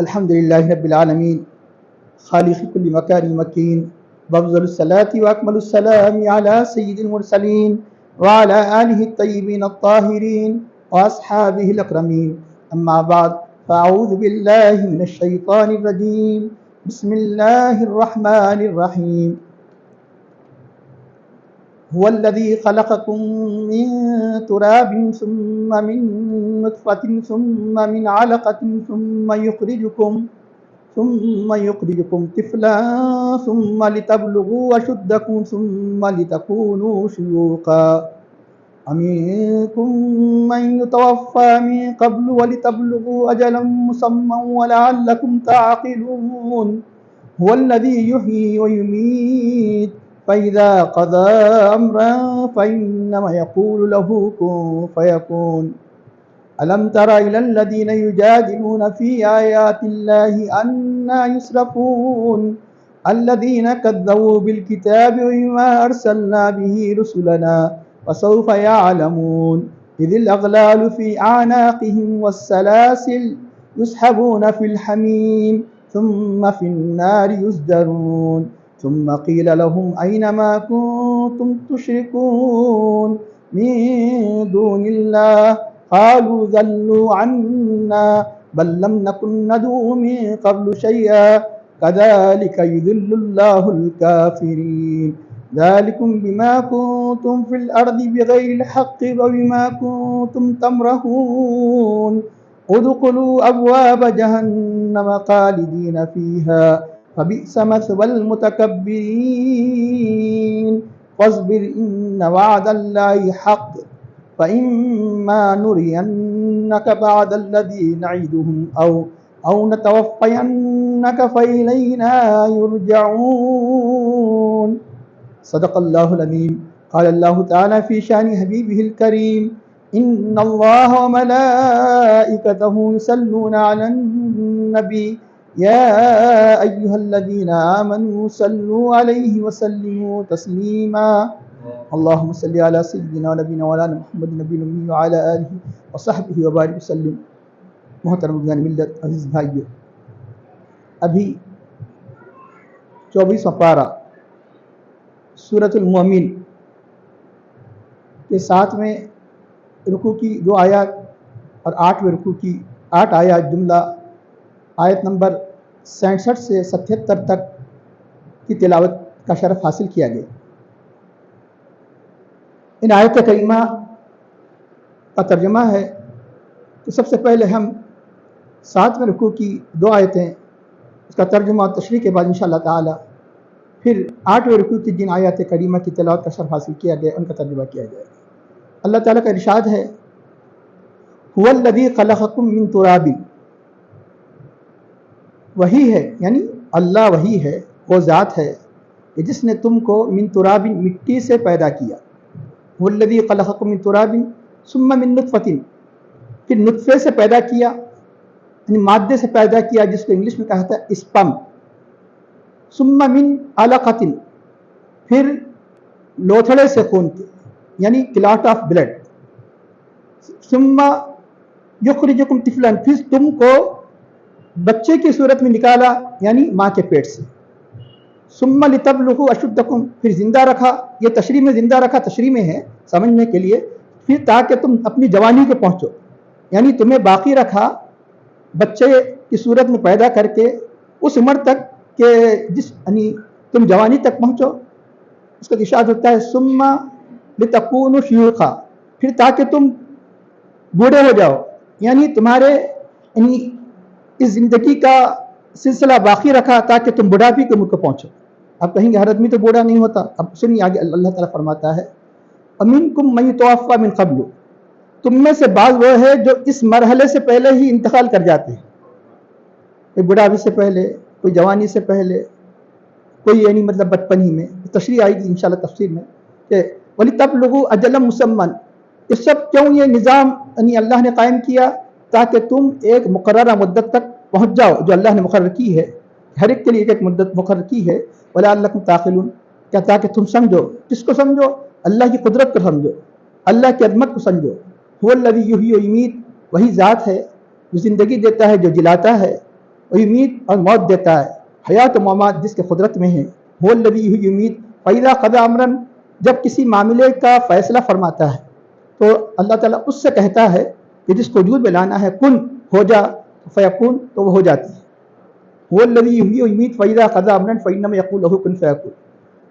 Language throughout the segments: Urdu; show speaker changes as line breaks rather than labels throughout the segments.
الحمد لله رب العالمين خالق كل مكان مكين وأفضل الصلاة وأكمل السلام على سيد المرسلين وعلى آله الطيبين الطاهرين وأصحابه الأكرمين أما بعد فأعوذ بالله من الشيطان الرجيم بسم الله الرحمن الرحيم هو الذي خلقكم من تراب ثم من نطفة ثم من علقة ثم يخرجكم طفلا ثم لتبلغوا أشدكم ثم لتكونوا شيوخا ومنكم من يتوفى من قبل ولتبلغوا أجلا مسمى ولعلكم تعقلون هو الذي يحيي ويميت فإذا قضى أمرا فإنما يقول له كن فيكون ألم تر إلى الذين يجادلون في آيات الله أنى يصرفون الذين كذبوا بالكتاب وما أرسلنا به رسلنا وسوف يعلمون إذ الأغلال في أعناقهم والسلاسل يسحبون في الحميم ثم في النار يسجرون ثم قيل لهم أين ما كنتم تشركون من دون الله قالوا ضلوا عنا بل لم نكن ندعو من قبل شيئا كذلك يذل الله الكافرين ذلكم بما كنتم في الأرض بغير الحق وبما كنتم تمرحون ادخلوا أبواب جهنم خالدين فيها فبئس مثوى المتكبرين فاصبر إن وعد الله حق فإما نرينك بعد الذي نعدهم أو نتوفينك فإلينا يرجعون صدق الله العظيم قال الله تعالى في شأن حبيبه الكريم إن الله وملائكته يصلون على النبي يا أيها الذين آمنوا صلوا عليه وسلموا تسليما اللهم صل على سيدنا ونبينا مولانا محمد نبی الأمی وعلى آلہ وصحبہ وبارک وسلم۔ محترم بزرگان ملت، عزیز بھائیو، ابھی 24واں پارہ سورۃ المؤمن کے 7ویں رکوع کی 2 آیات اور 8ویں رکوع کی 8 آیات جملہ آیت نمبر 67 سے 77 تک کی تلاوت کا شرف حاصل کیا گیا۔ ان آیت کریمہ کا ترجمہ ہے کہ سب سے پہلے ہم 7ویں رکوع کی 2 آیتیں، اس کا ترجمہ اور تشریح کے بعد انشاءاللہ تعالی پھر 8ویں رکوع کی جن آیات کریمہ کی تلاوت کا شرف حاصل کیا گیا ان کا ترجمہ کیا جائے گا۔ اللہ تعالیٰ کا ارشاد ہے هو الذی خلقکم من تراب، وہی ہے، یعنی اللہ وہی ہے، وہ ذات ہے کہ جس نے تم کو من تراب، مٹی سے پیدا کیا۔ هو الذی خلقکم من تراب ثم من نطفۃ، پھر نطفے سے پیدا کیا، یعنی مادے سے پیدا کیا جس کو انگلش میں کہا جاتا ہے اسپم۔ ثم من علقۃ، پھر لوتھڑے سے خون کے، یعنی کلاٹ آف بلڈ۔ ثم یخرجکم طفلا، پھر تم کو بچے کی صورت میں نکالا، یعنی ماں کے پیٹ سے۔ ثم لتبلغوا اشدکم، پھر زندہ رکھا، یہ تشریح میں زندہ رکھا تشریح میں ہے سمجھنے کے لیے، پھر تاکہ تم اپنی جوانی کو پہنچو، یعنی تمہیں باقی رکھا بچے کی صورت میں پیدا کر کے اس عمر تک کہ جس یعنی تم جوانی تک پہنچو۔ اس کا ارشاد ہوتا ہے ثم لتکونوا شیوخا، پھر تاکہ تم بوڑھے ہو جاؤ، یعنی تمہارے یعنی اس زندگی کا سلسلہ باقی رکھا تاکہ تم بڑھاپی کے عمر کو پہنچو۔ اب کہیں گے ہر آدمی تو بوڑھا نہیں ہوتا، اب سنیے آگے اللہ تعالیٰ فرماتا ہے وَمِنْكُمْ مَن يُتَوَفَّى مِنْ قَبْلُ، تم میں سے بعض وہ ہے جو اس مرحلے سے پہلے ہی انتقال کر جاتے ہیں، کوئی بڑھاپی سے پہلے، کوئی جوانی سے پہلے، کوئی یعنی مطلب بچپن ہی میں۔ تشریح آئے گی انشاءاللہ تفسیر میں کہ وَلِتَبْلُغُوا أَجَلًا مُّسَمًّى، یہ سب کیوں یہ نظام یعنی اللہ نے قائم کیا تاکہ تم ایک مقررہ مدت تک پہنچ جاؤ جو اللہ نے مقرر کی ہے، ہر ایک کے لیے ایک مدت مقرر کی ہے۔ وَلَعَلَّكُمْ تَعْقِلُونَ، کیا تاکہ تم سمجھو، کس کو سمجھو؟ اللہ کی قدرت کو سمجھو، اللہ کی عظمت کو سمجھو۔ هو الذی یحیی و یمیت، وہی ذات ہے جو زندگی دیتا ہے، جو جلاتا ہے۔ وہ یمیت اور موت دیتا ہے، حیات و ممات جس کے قدرت میں ہے، وہ الذی یمیت فاذا قضى امرا، جب کسی معاملے کا فیصلہ فرماتا ہے تو اللہ تعالیٰ اس سے کہتا ہے کہ جس کو وجود میں لانا ہے، کن ہو جا فیکون، تو وہ ہو جاتی ہے۔ وہ الذی یحیی و یمیت فاذا قضى امرا فانما یقول له کن فیکون۔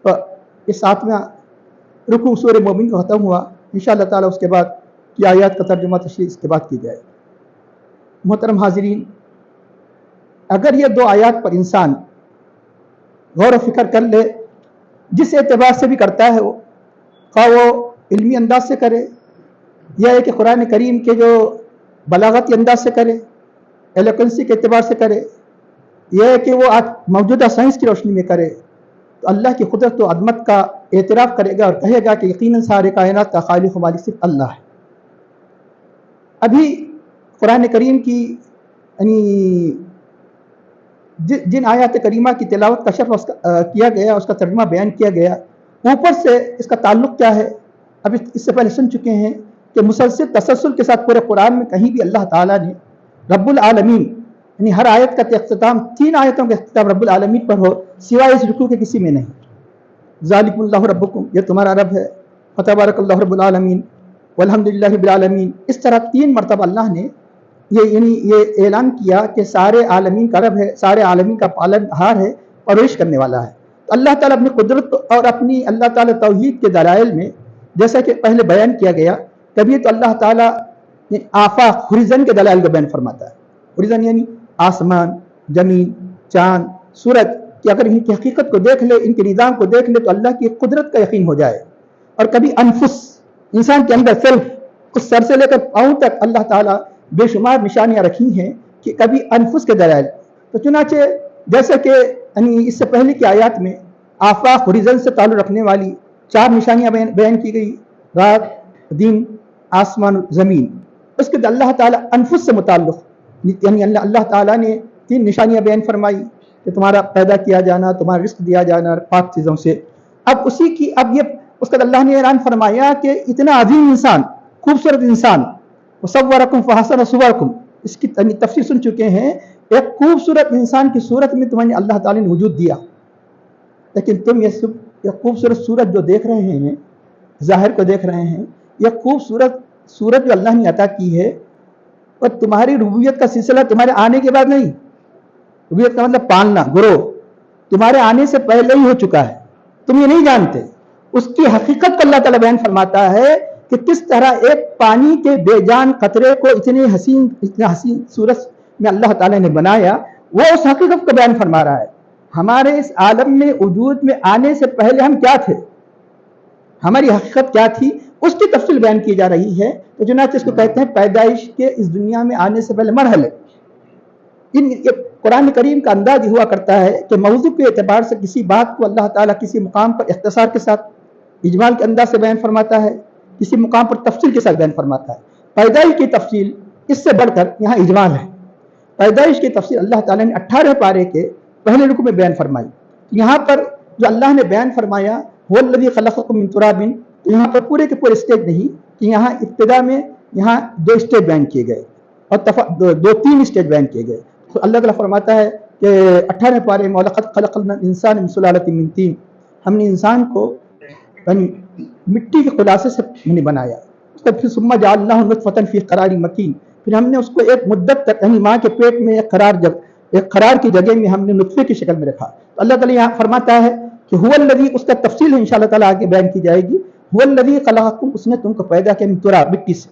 تو یہ 7واں رکوع سورہ مومن کا ختم ہوا۔ انشاءاللہ تعالیٰ اس کے بعد کی آیات کا ترجمہ تشریح اس کے بعد کی جائے۔ محترم حاضرین، اگر یہ 2 آیات پر انسان غور و فکر کر لے، جس اعتبار سے بھی کرتا ہے وہ علمی انداز سے کرے یا کہ قرآن کریم کے جو بلاغتی انداز سے کرے، ایلوکنسی کے اعتبار سے کرے، یہ ہے کہ وہ موجودہ سائنس کی روشنی میں کرے، تو اللہ کی قدرت و عظمت کا اعتراف کرے گا اور کہے گا کہ یقیناً سارے کائنات کا خالق و مالک صرف اللہ ہے۔ ابھی قرآن کریم کی یعنی جن آیات کریمہ کی تلاوت کا شرح کیا گیا، اس کا ترجمہ بیان کیا گیا، اوپر سے اس کا تعلق کیا ہے؟ اب اس سے پہلے سن چکے ہیں کہ مسلسل تسلسل کے ساتھ پورے قرآن میں کہیں بھی اللہ تعالیٰ نے رب العالمین، یعنی ہر آیت کا اختتام 3 آیتوں کا اختتام رب العالمین پر ہو، سوائے اس رکوع کے کسی میں نہیں۔ ذالکم اللہ ربکم، یہ تمہارا رب ہے، فتبارک اللہ رب العالمین والحمدللہ رب العالمین۔ اس طرح 3 مرتبہ اللہ نے یہ اعلان کیا کہ سارے عالمین کا رب ہے، سارے عالمین کا پالن ہار ہے، پرورش کرنے والا ہے۔ تو اللہ تعالیٰ اپنی قدرت اور اپنی اللہ تعالیٰ توحید کے دلائل میں، جیسا کہ پہلے بیان کیا گیا، کبھی تو اللہ تعالیٰ آفاق ہریزن کے دلائل کو بیان فرماتا ہے۔ ہریزن یعنی آسمان، زمین، چاند، سورج، کہ اگر ان کی حقیقت کو دیکھ لے، ان کے نظام کو دیکھ لے تو اللہ کی قدرت کا یقین ہو جائے۔ اور کبھی انفس، انسان کے اندر سیلف، اس سر سے لے کر پاؤں تک اللہ تعالیٰ بے شمار نشانیاں رکھی ہیں کہ کبھی انفس کے دلائل۔ تو چنانچہ جیسا کہ اس سے پہلے کی آیات میں آفاق ہریزن سے تعلق رکھنے والی 4 نشانیاں بیان کی گئی، رات، دن، آسمان، زمین۔ اس کے اللہ تعالیٰ انفس سے متعلق یعنی اللہ تعالیٰ نے 3 نشانیاں بیان فرمائی کہ تمہارا پیدا کیا جانا، تمہارا رزق دیا جانا پاک چیزوں سے۔ اب یہ اس کا اللہ نے اعلان فرمایا کہ اتنا عظیم انسان، خوبصورت انسان، وصورکم فحسن صورکم، اس کی تفسیر سن چکے ہیں۔ ایک خوبصورت انسان کی صورت میں تمہیں اللہ تعالیٰ نے وجود دیا، لیکن تم یہ خوبصورت صورت جو دیکھ رہے ہیں، ظاہر کو دیکھ رہے ہیں، یہ خوبصورت صورت جو اللہ نے عطا کی ہے، اور تمہاری ربوبیت کا سلسلہ تمہارے آنے کے بعد نہیں۔ ربوبیت کا مطلب پالنا، گروہ تمہارے آنے سے پہلے ہی ہو چکا ہے، تم یہ نہیں جانتے۔ اس کی حقیقت کو اللہ تعالیٰ بیان فرماتا ہے کہ کس طرح ایک پانی کے بے جان قطرے کو اتنے حسین صورت میں اللہ تعالیٰ نے بنایا، وہ اس حقیقت کو بیان فرما رہا ہے۔ ہمارے اس عالم میں وجود میں آنے سے پہلے ہم کیا تھے، ہماری حقیقت کیا تھی، اس کی تفصیل بیان کی جا رہی ہے۔ تو چنانچہ اس کو کہتے ہیں پیدائش کے اس دنیا میں آنے سے پہلے مرحلے۔ قرآن کریم کا انداز ہوا کرتا ہے کہ موضوع کے اعتبار سے کسی بات کو اللہ تعالیٰ کسی مقام پر اختصار کے ساتھ اجمال کے انداز سے بیان فرماتا ہے، کسی مقام پر تفصیل کے ساتھ بیان فرماتا ہے۔ پیدائش کی تفصیل اس سے بڑھ کر یہاں اجمال ہے۔ پیدائش کی تفصیل اللہ تعالیٰ نے 18 پارے کے پہلے رکوع میں بیان فرمائی۔ یہاں پر جو اللہ نے بیان فرمایا هو الذی خلقکم من تراب، تو یہاں پر پورے کے پورے اسٹیج نہیں کہ یہاں ابتدا میں یہاں 2 اسٹیج بیان کیے گئے اور 2-3 اسٹیج بیان کیے گئے۔ تو اللہ تعالیٰ فرماتا ہے کہ 18 پارے میں وَلَقَدْ خَلَقْنَا الْإِنسَانَ مِنْ سُلَالَةٍ مِنْ طِينٍ، ہم نے انسان کو مٹی کے خلاصے سے بنایا۔ اس کا پھر ثُمَّ جَعَلْنَاهُ نُطْفَةً فِي قَرَارٍ مَكِينٍ، پھر ہم نے اس کو ایک مدت تک یعنی ماں کے پیٹ میں ایک قرار کی جگہ میں ہم نے نطفے کی شکل میں رکھا۔ تو اللہ تعالیٰ یہاں فرماتا ہے کہ هو الذی، اس کا تفصیل ہے انشاءاللہ تعالیٰ آگے بیان کی جائے گی۔ هو الذی خلقکم، اس نے تم کو پیدا کیا من تراب، مٹی سے۔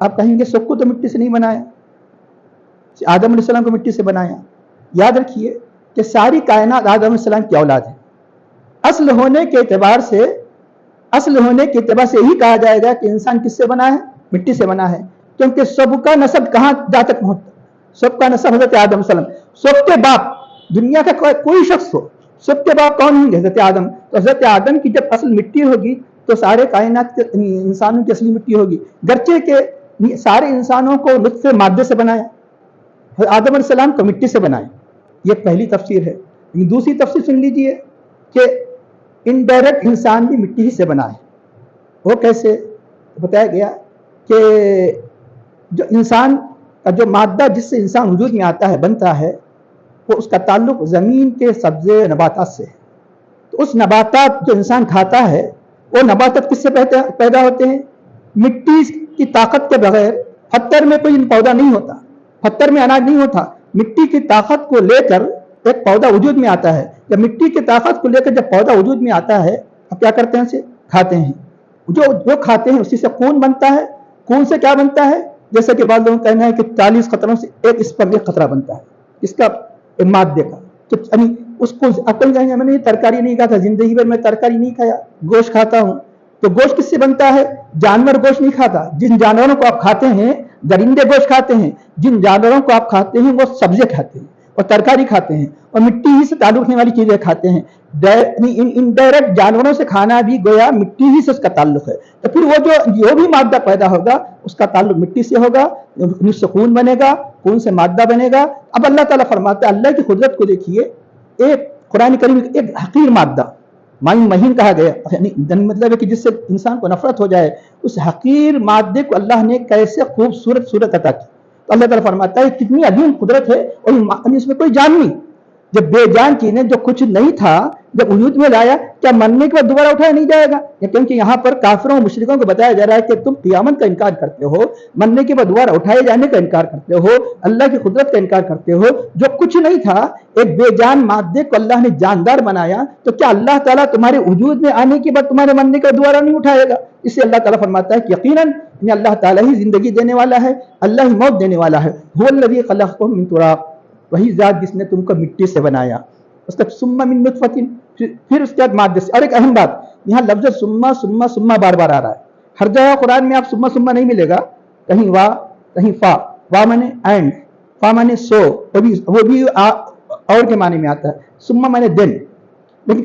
آپ کہیں گے سب کو تو مٹی سے نہیں بنایا، آدم علیہ السلام کو مٹی سے بنایا۔ یاد رکھیے کہ ساری کائنات آدم علیہ السلام کی اولاد ہے۔ اصل ہونے کے اعتبار سے یہی کہا جائے گا کہ انسان کس سے بنا ہے، مٹی سے بنا ہے، کیونکہ سب کا نسب کہاں جا تک پہنچتا، سب کا نسب حضرت آدم علیہ السلام، سب کے باپ، دنیا کا کوئی شخص ہو، سب کے باپ کون ہوں گے؟ حضرت آدم۔ تو حضرت آدم کی جب اصل مٹی ہوگی تو سارے کائنات کے انسانوں کی اصلی مٹی ہوگی، گرچہ کہ سارے انسانوں کو نطفے مادے سے بنایا، آدم علیہ السلام کو مٹی سے بنائے۔ یہ پہلی تفسیر ہے۔ دوسری تفسیر سن لیجئے کہ انڈائریکٹ انسان بھی مٹی ہی سے بنا ہے۔ وہ کیسے؟ بتایا گیا کہ جو انسان کا جو مادہ جس سے انسان وجود میں آتا ہے، بنتا ہے، وہ اس کا تعلق زمین کے سبزے نباتات سے ہے. تو اس نباتات جو انسان کھاتا ہے وہ نباتات کس سے پیدا ہوتے ہیں؟ مٹی کی طاقت کے بغیر پتھر میں کوئی پودا نہیں ہوتا، پتھر میں اناج نہیں ہوتا. مٹی کی طاقت کو لے کر ایک پودا وجود میں آتا ہے. جب مٹی کی طاقت کو لے کر جب پودا وجود میں آتا ہے اب کیا کرتے ہیں؟ اسے کھاتے ہیں. جو کھاتے ہیں اسی سے خون بنتا ہے. خون سے کیا بنتا ہے؟ جیسے کہ بعض لوگوں کا کہنا ہے کہ 40 خطروں سے ایک اسپرم ایک خطرہ بنتا ہے اس کا مادے کا. تو اس کو عقل جائیں گے میں نے ترکاری نہیں کھا تھا، زندگی بھر میں ترکاری نہیں کھایا، گوشت کھاتا ہوں. تو گوشت کس سے بنتا ہے؟ جانور گوشت نہیں کھاتا. جن جانوروں کو آپ کھاتے ہیں درندے گوشت کھاتے ہیں، جن جانوروں کو آپ کھاتے ہیں وہ سبزے کھاتے ہیں اور ترکاری کھاتے ہیں اور مٹی ہی سے تعلق رکھنے والی چیزیں کھاتے ہیں. انڈائریکٹ جانوروں سے کھانا بھی گویا مٹی ہی سے اس کا تعلق ہے. تو پھر وہ جو بھی مادہ پیدا ہوگا اس کا تعلق مٹی سے ہوگا، اس سے خون بنے گا، خون سے مادہ بنے گا. اب اللہ تعالیٰ فرماتا ہے، اللہ کی قدرت کو دیکھیے. ایک قرآن کریم ایک حقیر مادہ مائن مہین کہا گیا، یعنی مطلب ہے کہ جس سے انسان کو نفرت ہو جائے، اس حقیر مادے کو اللہ نے کیسے خوبصورت صورت عطا کی. تو اللہ تعالیٰ فرماتا ہے کتنی عظیم قدرت ہے اور اس میں کوئی جان نہیں. جب بے جان چیزیں جو کچھ نہیں تھا جب وجود میں لایا، کیا مرنے کے بعد دوبارہ اٹھایا نہیں جائے گا؟ کیونکہ یہاں پر کافروں اور مشرکوں کو بتایا جا رہا ہے کہ تم قیامت کا انکار کرتے ہو، مرنے کے بعد دوبارہ اٹھائے جانے کا انکار کرتے ہو، اللہ کی قدرت کا انکار کرتے ہو. جو کچھ نہیں تھا ایک بے جان مادے کو اللہ نے جاندار بنایا، تو کیا اللہ تعالیٰ تمہارے وجود میں آنے کے بعد تمہارے مرنے کا دوبارہ نہیں اٹھائے گا؟ اس سے اللہ تعالیٰ فرماتا ہے کہ یقیناً اللہ تعالیٰ ہی زندگی دینے والا ہے، اللہ ہی موت دینے والا ہے. هو الذی خلقکم من تراب، وہی ذات جس نے تم کو مٹی سے بنایا. اس کا ثم من نطفۃ، پھر اس کے بعد مادے سے. اور ایک اہم بات، یہاں لفظ ثم بار بار آ رہا ہے. ہر جگہ قرآن میں آپ ثم نہیں ملے گا، کہیں وا کہیں فا. وا مانے اینڈ، فا مانے سو، وہ بھی اور کے معنی میں آتا ہے. ثم مانے دن. لیکن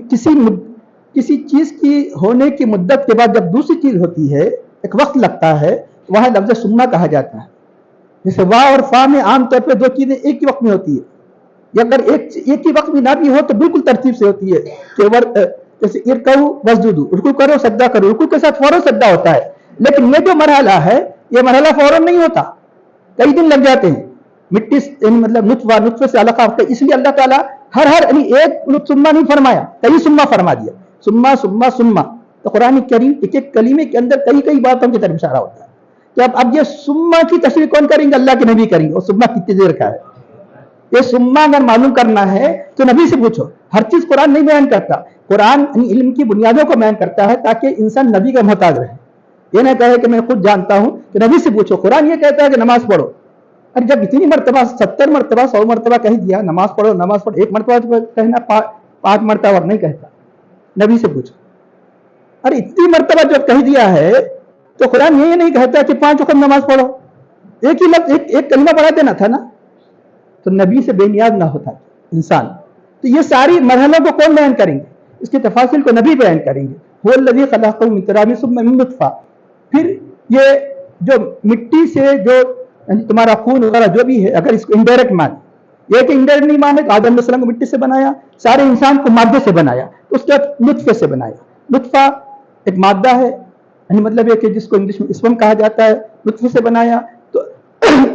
کسی چیز کی ہونے کی مدت کے بعد جب دوسری چیز ہوتی ہے ایک وقت لگتا ہے، وہاں لفظ ثم کہا جاتا ہے. جیسے وا اور فا میں عام طور پہ دو چیزیں ایک ہی وقت میں ہوتی ہے، یا اگر ایک ہی وقت میں نہ بھی ہو تو بالکل ترتیب سے ہوتی ہے کہ جیسے ارکعوا واسجدوا، رکوع کرو سجدہ کرو، رکوع کے ساتھ فوراً سجدہ ہوتا ہے. لیکن یہ جو مرحلہ ہے یہ مرحلہ فوراً نہیں ہوتا، کئی دن لگ جاتے ہیں. مٹی مطلب نطفے سے علقہ، اس لیے اللہ تعالیٰ ہر ایک ثم نہیں فرمایا، کئی ثم فرما دیا. ثم. تو قرآن کریم ایک ایک کلمے کے اندر کئی باتوں کی طرف اشارہ ہوتا ہے. کہ اب یہ ثم کی تشریح کون کریں گے؟ اللہ کے نبی کریں گے. اور ثم کتنی دیر کا ہے یہ ثم اگر معلوم کرنا ہے تو نبی سے پوچھو. ہر چیز قرآن نہیں بیان کرتا، قرآن علم کی بنیادوں کو بیان کرتا ہے تاکہ انسان نبی کا محتاج رہے. یہ نہ کہے کہ میں خود جانتا ہوں، کہ نبی سے پوچھو. قرآن یہ کہتا ہے کہ نماز پڑھو. اور جب اتنی مرتبہ 70 مرتبہ 100 مرتبہ کہہ دیا نماز پڑھو نماز پڑھو، ایک مرتبہ کہنا 5 مرتبہ نہیں کہتا. نبی سے پوچھو. اور اتنی مرتبہ جب کہہ دیا ہے تو قرآن یہ نہیں کہتا کہ 5 وقت نماز پڑھو. ایک ہی لفظ ایک کلمہ پڑھا دینا تھا نا. تو نبی سے بے نیاز نہ ہوتا انسان. تو یہ ساری مرحلوں کو کون بیان کریں گے؟ اس کے تفاصیل کو نبی بیان کریں گے. هو الذی خلقکم من تراب ثم من نطفہ. پھر یہ جو مٹی سے جو تمہارا خون وغیرہ جو بھی ہے، اگر اس کو انڈائریکٹ مانے، یہ کہ انڈائریکٹ نہیں مانے تو آدم علیہ السلام کو مٹی سے بنایا، سارے انسان کو مادے سے بنایا، اس کے بعد نطفے سے بنایا. نطفہ ایک مادہ ہے، یعنی مطلب یہ کہ جس کو انگلش میں اسپرم کہا جاتا ہے. نطفے سے بنایا تو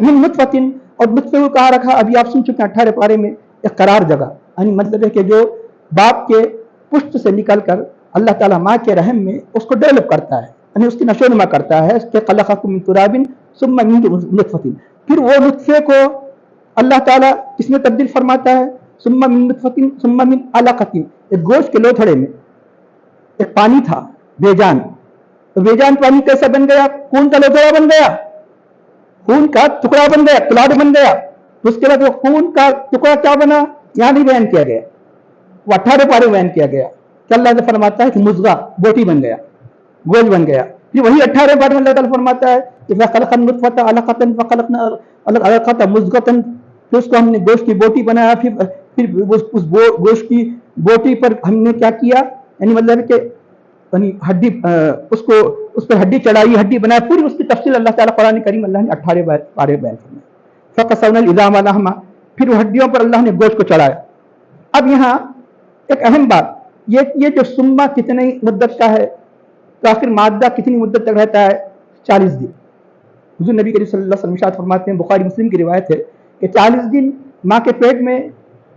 من نطفۃ، اور نطفے کو کہاں رکھا؟ ابھی آپ سن چکے ہیں 18 پارے میں، ایک قرار جگہ. یعنی مطلب ہے کہ جو باپ کے پشت سے نکل کر اللہ تعالیٰ ماں کے رحم میں اس کو ڈیولپ کرتا ہے، یعنی اس کی نشو نما کرتا ہے. کہ خلقکم من تراب ثم من نطفۃ. پھر وہ نطفے کو اللہ تعالیٰ کس میں تبدیل فرماتا ہے؟ ثم من نطفۃ ثم من علقۃ. ایک گوشت کے لوتھڑے میں ایک پانی تھا بے جان. تو بے جان پانی کیسا بن گیا؟ خون کا لوتھڑا بن گیا، خون کا ٹکڑا بن گیا، کلاڈ بن گیا. اس کے بعد وہ خون کا ٹکڑا کیا بنا؟ یہاں نہیں بیان کیا گیا، وہ 18 پارے بیان کیا گیا. کہ اللہ نے فرماتا ہے کہ مضغہ بوٹی بن گیا، گوشت بن گیا. پھر وہی 18 بار میں اللہ تعالیٰ فرماتا ہے کہ فَخَلَقَ النُّطْفَةَ عَلَقَةً فَخَلَقْنَا الْعَلَقَةَ مُضْغَةً. پھر اس کو ہم نے گوشت کی بوٹی بنایا. پھر اس گوشت کی بوٹی پر ہم نے کیا کیا؟ یعنی مطلب کہ ہڈی اس پر ہڈی چڑھائی، ہڈی بنایا. پوری اس کی تفصیل اللہ تعالیٰ قرآن کریم اللہ نے 18 پارے بیان فرمائے. فَقَسَوْنَا الْعِظَامَ لَحْمًا. پھر وہ ہڈیوں پر اللہ نے گوشت کو چڑھایا. اب یہاں ایک اہم بات، یہ جو سما کتنی مدت کا ہے؟ تو آخر مادہ کتنی مدت تک رہتا ہے؟ 40 دن. حضور نبی کریم صلی اللہ علیہ وسلم ارشاد فرماتے ہیں، بخاری مسلم کی روایت ہے کہ 40 دن ماں کے پیٹ میں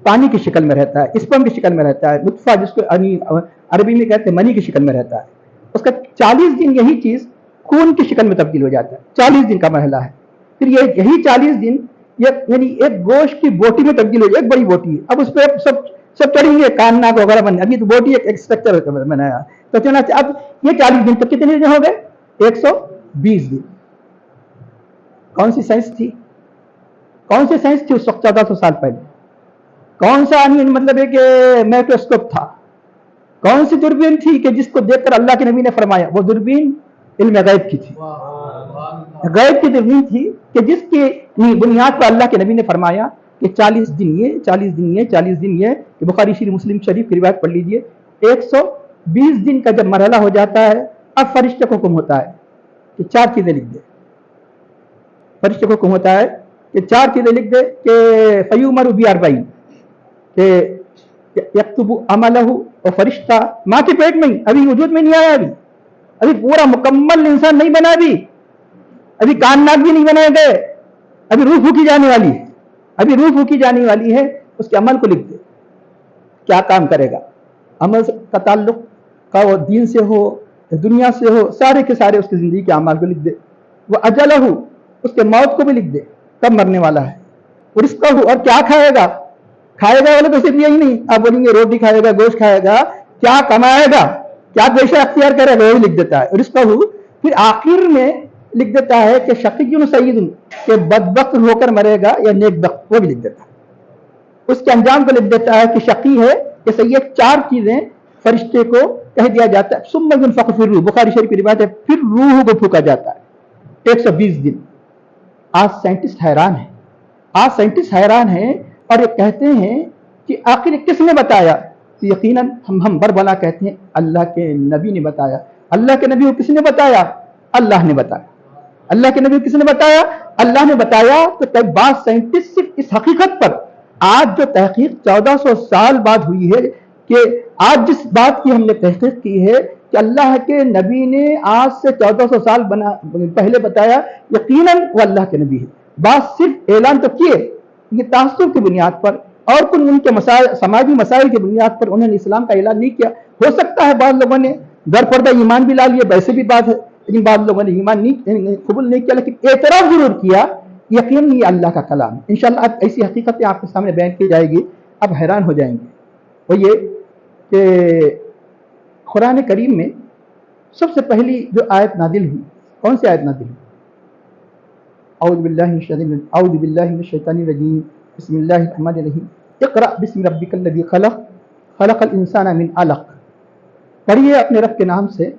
پانی کی شکل میں رہتا ہے، اسپرم کی شکل میں رہتا ہے، نطفہ جس کو عربی میں کہتے ہیں منی کی شکل میں رہتا ہے، اس کا 40 دن یہی چیز خون کی شکل میں تبدیل ہو جاتا ہے. 40 دن کا مرحلہ ہے. پھر یہی 40 دن یعنی ایک گوشت کی بوٹی میں تبدیل ہو جائے، ایک بڑی بوٹی ہے. اب اس پہ سب چڑھیں گے، کان ناک وغیرہ بن ابھی تو بوٹی ایک اسٹرکچر بنایا. تو چنانچہ اب یہ 40 دن تک کتنے دن ہو گئے؟ 120 دن. کون سی سائنس تھی؟ کون سی سائنس تھی اس وقت 1400 سال پہلے؟ کون سا مطلب ہے کہ مائکروسکوپ تھا؟ کون سی دوربین تھی کہ جس کو دیکھ کر اللہ کے نبی نے فرمایا؟ وہ دوربین علم غیب کی تھی. غیب کی دوربین تھی کہ جس کی بنیاد پر اللہ کے نبی نے فرمایا کہ 40 دن یہ 40 دن یہ 40 دن یہ، کہ بخاری شریف مسلم شریف کی روایت پڑھ لیجئے. 120 دن کا جب مرحلہ ہو جاتا ہے، اب فرشتے کو حکم ہوتا ہے کہ 4 چیزیں لکھ دے. فرشتے کو حکم ہوتا ہے کہ 4 چیزیں لکھ دے کہ فیومر ب40، کہ یکتب عملہ. اور فرشتہ ماں کے پیٹ میں ہی، ابھی وجود میں نہیں آیا، ابھی پورا مکمل انسان نہیں بنا، ابھی کان ناک بھی نہیں بنائے گئے، ابھی روح پھونکی جانے والی ہے، ابھی روح پھونکی جانے والی ہے. اس کے عمل کو لکھ دے، کیا کام کرے گا، عمل کا تعلق کا وہ دین سے ہو دنیا سے ہو، سارے کے سارے اس کی زندگی کے اعمال کو لکھ دے. وہ اجلہ، اس کے موت کو بھی لکھ دے، کب مرنے والا ہے. اور اس کا اور کیا کھائے گا بولے تو صرف یہی نہیں، آپ بولیں گے روٹی کھائے گا، گوشت کھائے گا، کیا کمائے گا، کیا پیشہ اختیار کرے گا، وہ بھی لکھ دیتا ہے. اور اس کا پھر آخر میں لکھ دیتا ہے کہ شقی سعید، کہ بدبخت ہو کر مرے گا یا نیک بخت، وہ بھی لکھ دیتا ہے. اس کے انجام کو لکھ دیتا ہے کہ شقی ہے کہ سید. 4 چیزیں فرشتے کو کہہ دیا جاتا ہے. ثم ينفخ في الروح، بخاری شریف کی روایت ہے، پھر روح کو پھونکا جاتا ہے. 120 دن. آج سائنٹسٹ حیران ہیں اور یہ کہتے ہیں کہ آخر کس نے بتایا؟ تو یقیناً ہم بربلا کہتے ہیں اللہ کے نبی نے بتایا. اللہ کے نبی کو کس نے بتایا؟ اللہ نے بتایا. اللہ کے نبی کو کس نے بتایا؟ اللہ نے بتایا. تو کئی بعض سائنٹسٹ صرف اس حقیقت پر آج جو تحقیق 1400 سال بعد ہوئی ہے، کہ آج جس بات کی ہم نے تحقیق کی ہے کہ اللہ کے نبی نے آج سے 1400 سال پہلے بتایا، یقیناً وہ اللہ کے نبی ہے. بات صرف اعلان تو کیے، یہ تعصب کی بنیاد پر اور کچھ ان کے سماجی مسائل کی بنیاد پر انہوں نے اسلام کا اعلان نہیں کیا. ہو سکتا ہے بعض لوگوں نے در پردہ ایمان بھی لا لیا، ویسے بھی بات ہے، لیکن بعض لوگوں نے ایمان نہیں قبول نہیں کیا، لیکن اعتراف ضرور کیا. یقیناً یہ اللہ کا کلام ہے. انشاءاللہ اب ایسی حقیقتیں آپ کے سامنے بیان کی جائے گی، اب حیران ہو جائیں گے. وہ یہ کہ قرآن کریم میں سب سے پہلی جو آیت نازل ہوئی، کون سی آیت نازل ہوئی؟ اعوذ باللہ من الشیطان الرجیم، بسم اللہ الرحمن الرحیم. اقرأ بسم ربک الذی خلق، خلق الانسان من علق. پڑھیے اپنے رب کے نام سے.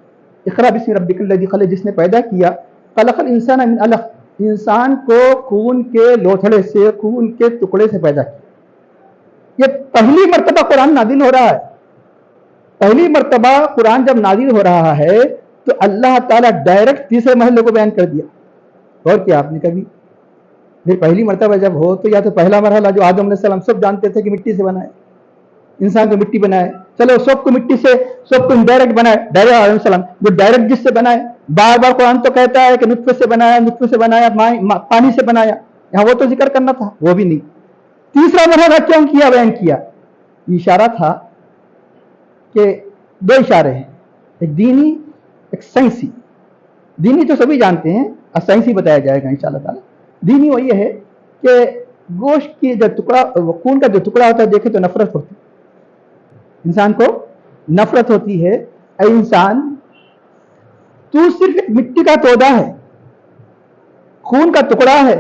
اقرأ بسم ربک الذی خلق، جس نے پیدا کیا. خلق الانسان من علق، انسان کو خون کے لوتھڑے سے، خون کے ٹکڑے سے پیدا کیا. یہ پہلی مرتبہ قرآن نازل ہو رہا ہے. پہلی مرتبہ قرآن جب نازل ہو رہا ہے تو اللہ تعالیٰ ڈائریکٹ تیسرے مرحلے کو بیان کر دیا. اور کیا آپ نے کبھی پہلی مرتبہ جب ہو تو یا تو پہلا مرحلہ جو آدم علیہ السلام سب جانتے تھے کہ مٹی سے بنائے، انسان کو مٹی بنائے، چلو سب کو مٹی سے، سب کو ڈائریکٹ بنائے، ڈائریکٹ علیہ السلام جو ڈائریکٹ جس سے بنائے. بار بار قرآن تو کہتا ہے کہ نطفے سے بنایا، نطفے سے بنایا، پانی سے بنایا، یہاں وہ تو ذکر کرنا تھا، وہ بھی نہیں. تیسرا مرحلہ کیوں کیا بیان کیا؟ اشارہ تھا کہ 2 اشارے ہیں، ایک دینی ایک سائنسی. دینی تو سبھی جانتے ہیں، اور سائنسی بتایا جائے گا انشاءاللہ تعالی. دینی وہ یہ ہے کہ گوشت کی جو ٹکڑا، خون کا جو ٹکڑا ہوتا ہے دیکھے تو نفرت ہوتی ہے، انسان کو نفرت ہوتی ہے. اے انسان، تو صرف ایک مٹی کا تودا ہے، خون کا ٹکڑا ہے،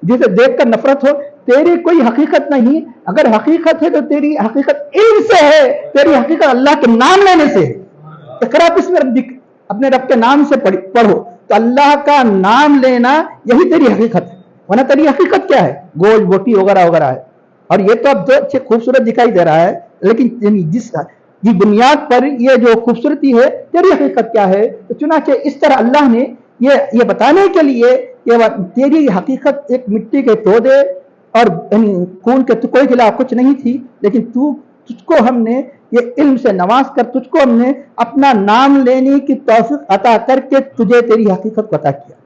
جسے دیکھ کر نفرت ہو. تیری کوئی حقیقت نہیں. اگر حقیقت ہے تو تیری حقیقت علم سے ہے، تیری حقیقت اللہ کے نام لینے سے. اقرا بسم ربک، اپنے رب کے نام سے پڑھو. تو اللہ کا نام لینا یہی تیری حقیقت ہے، ورنہ تیری حقیقت کیا ہے؟ گوشت بوٹی وغیرہ وغیرہ ہے. اور یہ تو اب اچھے خوبصورت دکھائی دے رہا ہے، لیکن جس کی بنیاد پر یہ جو خوبصورتی ہے، تیری حقیقت کیا ہے؟ تو چنانچہ اس طرح اللہ نے یہ بتانے کے لیے کہ تیری حقیقت ایک مٹی کے تودے اور خون کے ٹکڑے کے علاوہ کچھ نہیں تھی، لیکن تجھ کو ہم نے یہ علم سے نواز کر، تجھ کو ہم نے اپنا نام لینے کی توفیق عطا کر کے تجھے تیری حقیقت کو عطا کیا.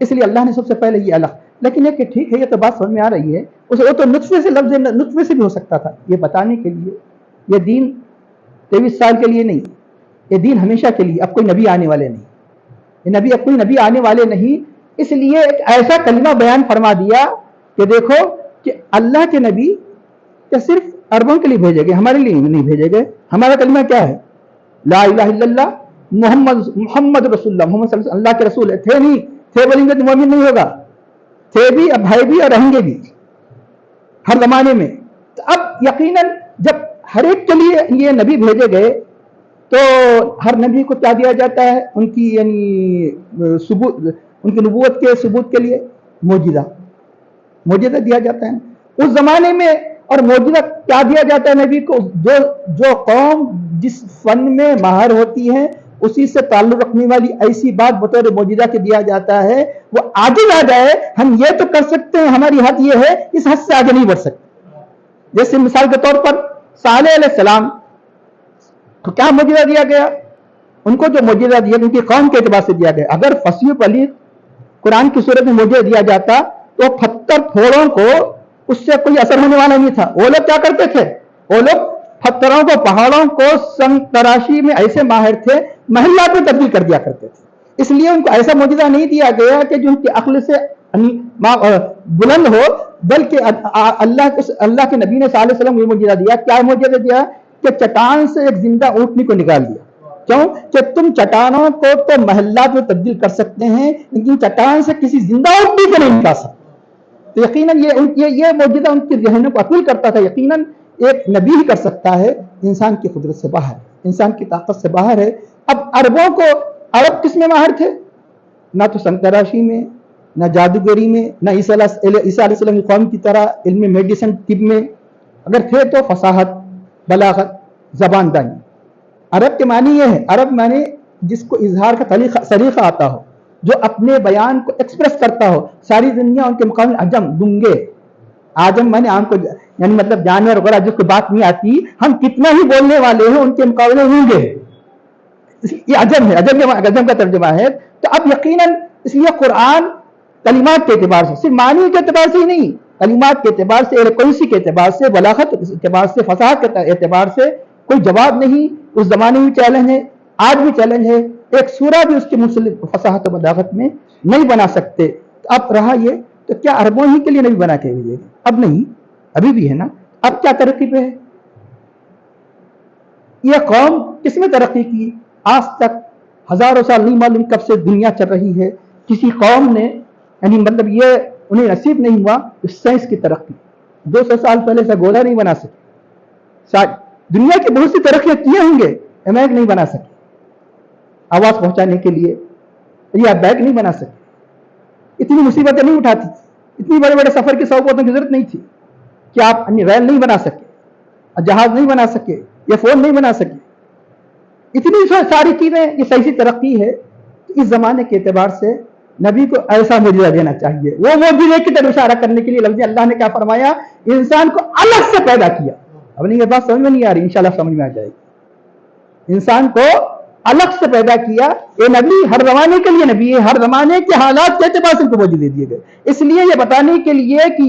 اس لیے اللہ نے سب سے پہلے یہ لیکن یہ کہ ٹھیک ہے یہ تو بات سمجھ میں آ رہی ہے، وہ تو نطفے سے لفظ نطفے سے بھی ہو سکتا تھا، یہ بتانے کے لیے یہ دین 23 سال کے لیے نہیں، یہ دین ہمیشہ کے لیے، اب کوئی نبی آنے والے نہیں، یہ نبی اب کوئی نبی آنے والے نہیں، اس لیے ایک ایسا کلمہ بیان فرما دیا کہ دیکھو کہ اللہ کے نبی کہ صرف عربوں کے لیے بھیجے گئے، ہمارے لیے نہیں بھیجے گئے. ہمارا کلمہ کیا ہے؟ لا الہ الا اللہ محمد رسول اللہ، محمد صلی اللہ علیہ وسلم اللہ کے رسول ہے. تھے نہیں، تھے بولیں گے تو مومن نہیں ہوگا، تھے بھی، اب بھائی بھی اور رہیں گے بھی ہر زمانے میں. تو اب یقیناً جب ہر ایک کے لیے یہ نبی بھیجے گئے تو ہر نبی کو کیا دیا جاتا ہے؟ ان کی یعنی ثبوت، ان کی نبوت کے ثبوت کے لیے معجزہ دیا جاتا ہے اس زمانے میں. اور معجزہ کیا دیا جاتا ہے نبی کو؟ جو قوم جس فن میں ماہر ہوتی ہے اسی سے تعلق رکھنے والی ایسی بات بطور معجزہ کے دیا جاتا ہے، وہ آگے نہ جائے. ہم یہ تو کر سکتے ہیں، ہماری حد یہ ہے، اس حد سے آگے نہیں بڑھ سکتے. جیسے مثال کے طور پر صالح علیہ السلام کو کیا معجزہ دیا گیا؟ ان کو جو معجزہ دیا ان کی قوم کے اعتبار سے دیا گیا. اگر فصیح پلیغ قرآن کی صورت میں معجزہ دیا جاتا تو پتھر پھوڑوں کو اس سے کوئی اثر ہونے والا نہیں تھا. وہ لوگ کیا کرتے تھے؟ وہ لوگ پتھروں کو، پہاڑوں کو سنگ تراشی میں ایسے ماہر تھے، محلات میں تبدیل کر دیا کرتے تھے. اس لیے ان کو ایسا معجزہ نہیں دیا گیا کہ جو ان کی عقل سے بلند ہو، بلکہ اللہ کے نبی نے صلی اللہ علیہ وسلم کو یہ معجزہ دیا. کیا معجزہ دیا؟ کہ چٹان سے ایک زندہ اونٹنی کو نکال دیا. کیوں؟ کہ تم چٹانوں کو تو محلات میں تبدیل کر سکتے ہیں لیکن چٹان سے کسی زندہ اونٹنی کو نہیں نکال سکتے. تو یقیناً یہ معجزہ ان کے ذہنوں کو اپیل کرتا تھا. یقیناً ایک نبی ہی کر سکتا ہے، انسان کی قدرت سے باہر، انسان کی طاقت سے باہر ہے. اب عرب کس میں ماہر تھے؟ نہ تو سنگ تراشی میں، نہ جادوگری میں، نہ عیسیٰ علیہ السلام کی قوم کی طرح علم میڈیسن طب میں. اگر تھے تو فصاحت، بلاغت، زبان دانی. عرب کے معنی یہ ہے، عرب معنی جس کو اظہار کا طریقہ آتا ہو، جو اپنے بیان کو ایکسپریس کرتا ہو. ساری دنیا ان کے مقابلے عجم، گنگے. آجم معنی عام کو یعنی مطلب جانور وغیرہ جس کو بات نہیں آتی، ہم کتنا ہی بولنے والے ہیں ان کے مقابلے گونگے. یہ عجم ہے، عجم کا ترجمہ ہے. تو اب یقیناً اس لیے قرآن کلمات کے اعتبار سے، صرف معنی کے اعتبار سے ہی نہیں، کلمات کے اعتبار سے، ایلوکوئنسی کے اعتبار سے، بلاغت کے اعتبار سے، فصاحت کے اعتبار سے کوئی جواب نہیں. اس زمانے میں چیلنج ہے، آج بھی چیلنج ہے. ایک سورہ بھی اس کے مسلم فصاحت و بلاغت میں نہیں بنا سکتے. اب رہا یہ تو کیا عربوں ہی کے لیے نہیں بنا کے بھیجے؟ اب نہیں، ابھی بھی ہے نا. اب کیا ترقی پہ ہے؟ یہ قوم کس میں ترقی کی؟ آج تک ہزاروں سال نہیں معلوم کب سے دنیا چل رہی ہے. کسی قوم نے یعنی مطلب یہ انہیں نصیب نہیں ہوا سائنس کی ترقی. 200 سال پہلے سے گولا نہیں بنا سکے. دنیا کی بہت سی ترقیاں کیے ہوں گے، امیک نہیں بنا سکے. آواز پہنچانے کے لیے یا بیگ نہیں بنا سکے. اتنی مصیبتیں نہیں اٹھاتی تھی. اتنی بڑے بڑے سفر کی سہولتوں کی ضرورت نہیں تھی کہ آپ ریل نہیں بنا سکے، جہاز نہیں بنا سکے، یا فون نہیں بنا سکے. اتنی ساری چیزیں، یہ صحیح ترقی ہے. اس زمانے کے اعتبار سے نبی کو ایسا معجزہ دینا چاہیے. وہ معجزے کی طرف اشارہ کرنے کے لیے لفظ اللہ نے کیا فرمایا؟ انسان کو الگ سے پیدا کیا. اب نہیں، یہ بات سمجھ میں نہیں آ رہی، انشاءاللہ سمجھ میں آ جائے گی. انسان کو الگ سے پیدا کیا. یہ نبی ہر زمانے کے لیے نبی ہے، ہر زمانے کے حالات کے اعتبار سے ان کو معجزے دیے گئے. اس لیے یہ بتانے کے لیے کہ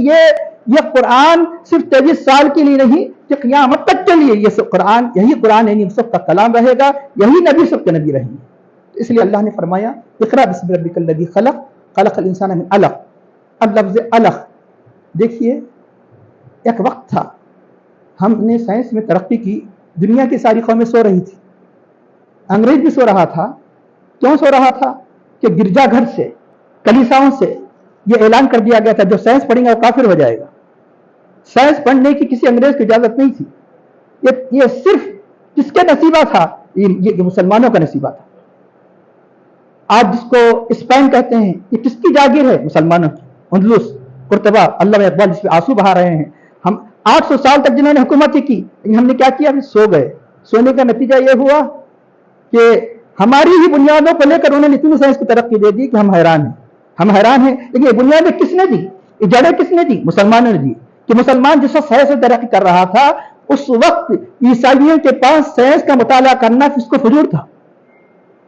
یہ قرآن صرف 23 سال کے لیے نہیں کہ قیامت تک کے لیے یہ قرآن، یہی قرآن یعنی سب کا کلام رہے گا، یہی نبی سب کے نبی رہیں گے. اس لیے اللہ نے فرمایا اقرأ بسم ربک الذی خلق خلق الانسان من علق. اب لفظ علق دیکھیے، ایک وقت تھا ہم نے سائنس میں ترقی کی، دنیا کی ساری قومیں سو رہی تھی، انگریز بھی سو رہا تھا. کیوں سو رہا تھا؟ کہ گرجا گھر سے، کلیساؤں سے یہ اعلان کر دیا گیا تھا جو سائنس پڑھیں گا وہ کافر ہو جائے گا. سائنس پڑھنے کی کسی انگریز کی اجازت نہیں تھی. یہ صرف کس کے نصیبہ تھا؟ یہ مسلمانوں کا نصیبہ تھا. آج جس کو اسپین کہتے ہیں، یہ کس کی جاگیر ہے؟ مسلمانوں کی. اندلس، قرطبہ، علامہ اقبال جس پہ آنسو بہا رہے ہیں. ہم 800 سال تک جنہوں نے حکومت کی، لیکن ہم نے کیا کیا؟ سو گئے. سونے کا نتیجہ یہ ہوا کہ ہماری ہی بنیادوں کو لے کر انہوں نے اتنی سائنس کی ترقی دے دی کہ ہم حیران ہیں. ہم حیران ہیں. لیکن یہ بنیادیں کس نے دی؟ یہ جڑیں کس نے دی؟ مسلمانوں نے دی. کہ مسلمان جس وقت سائنس سے ترقی کر رہا تھا، اس وقت عیسائیوں کے پاس سائنس کا مطالعہ کرنا اس کو فجور تھا،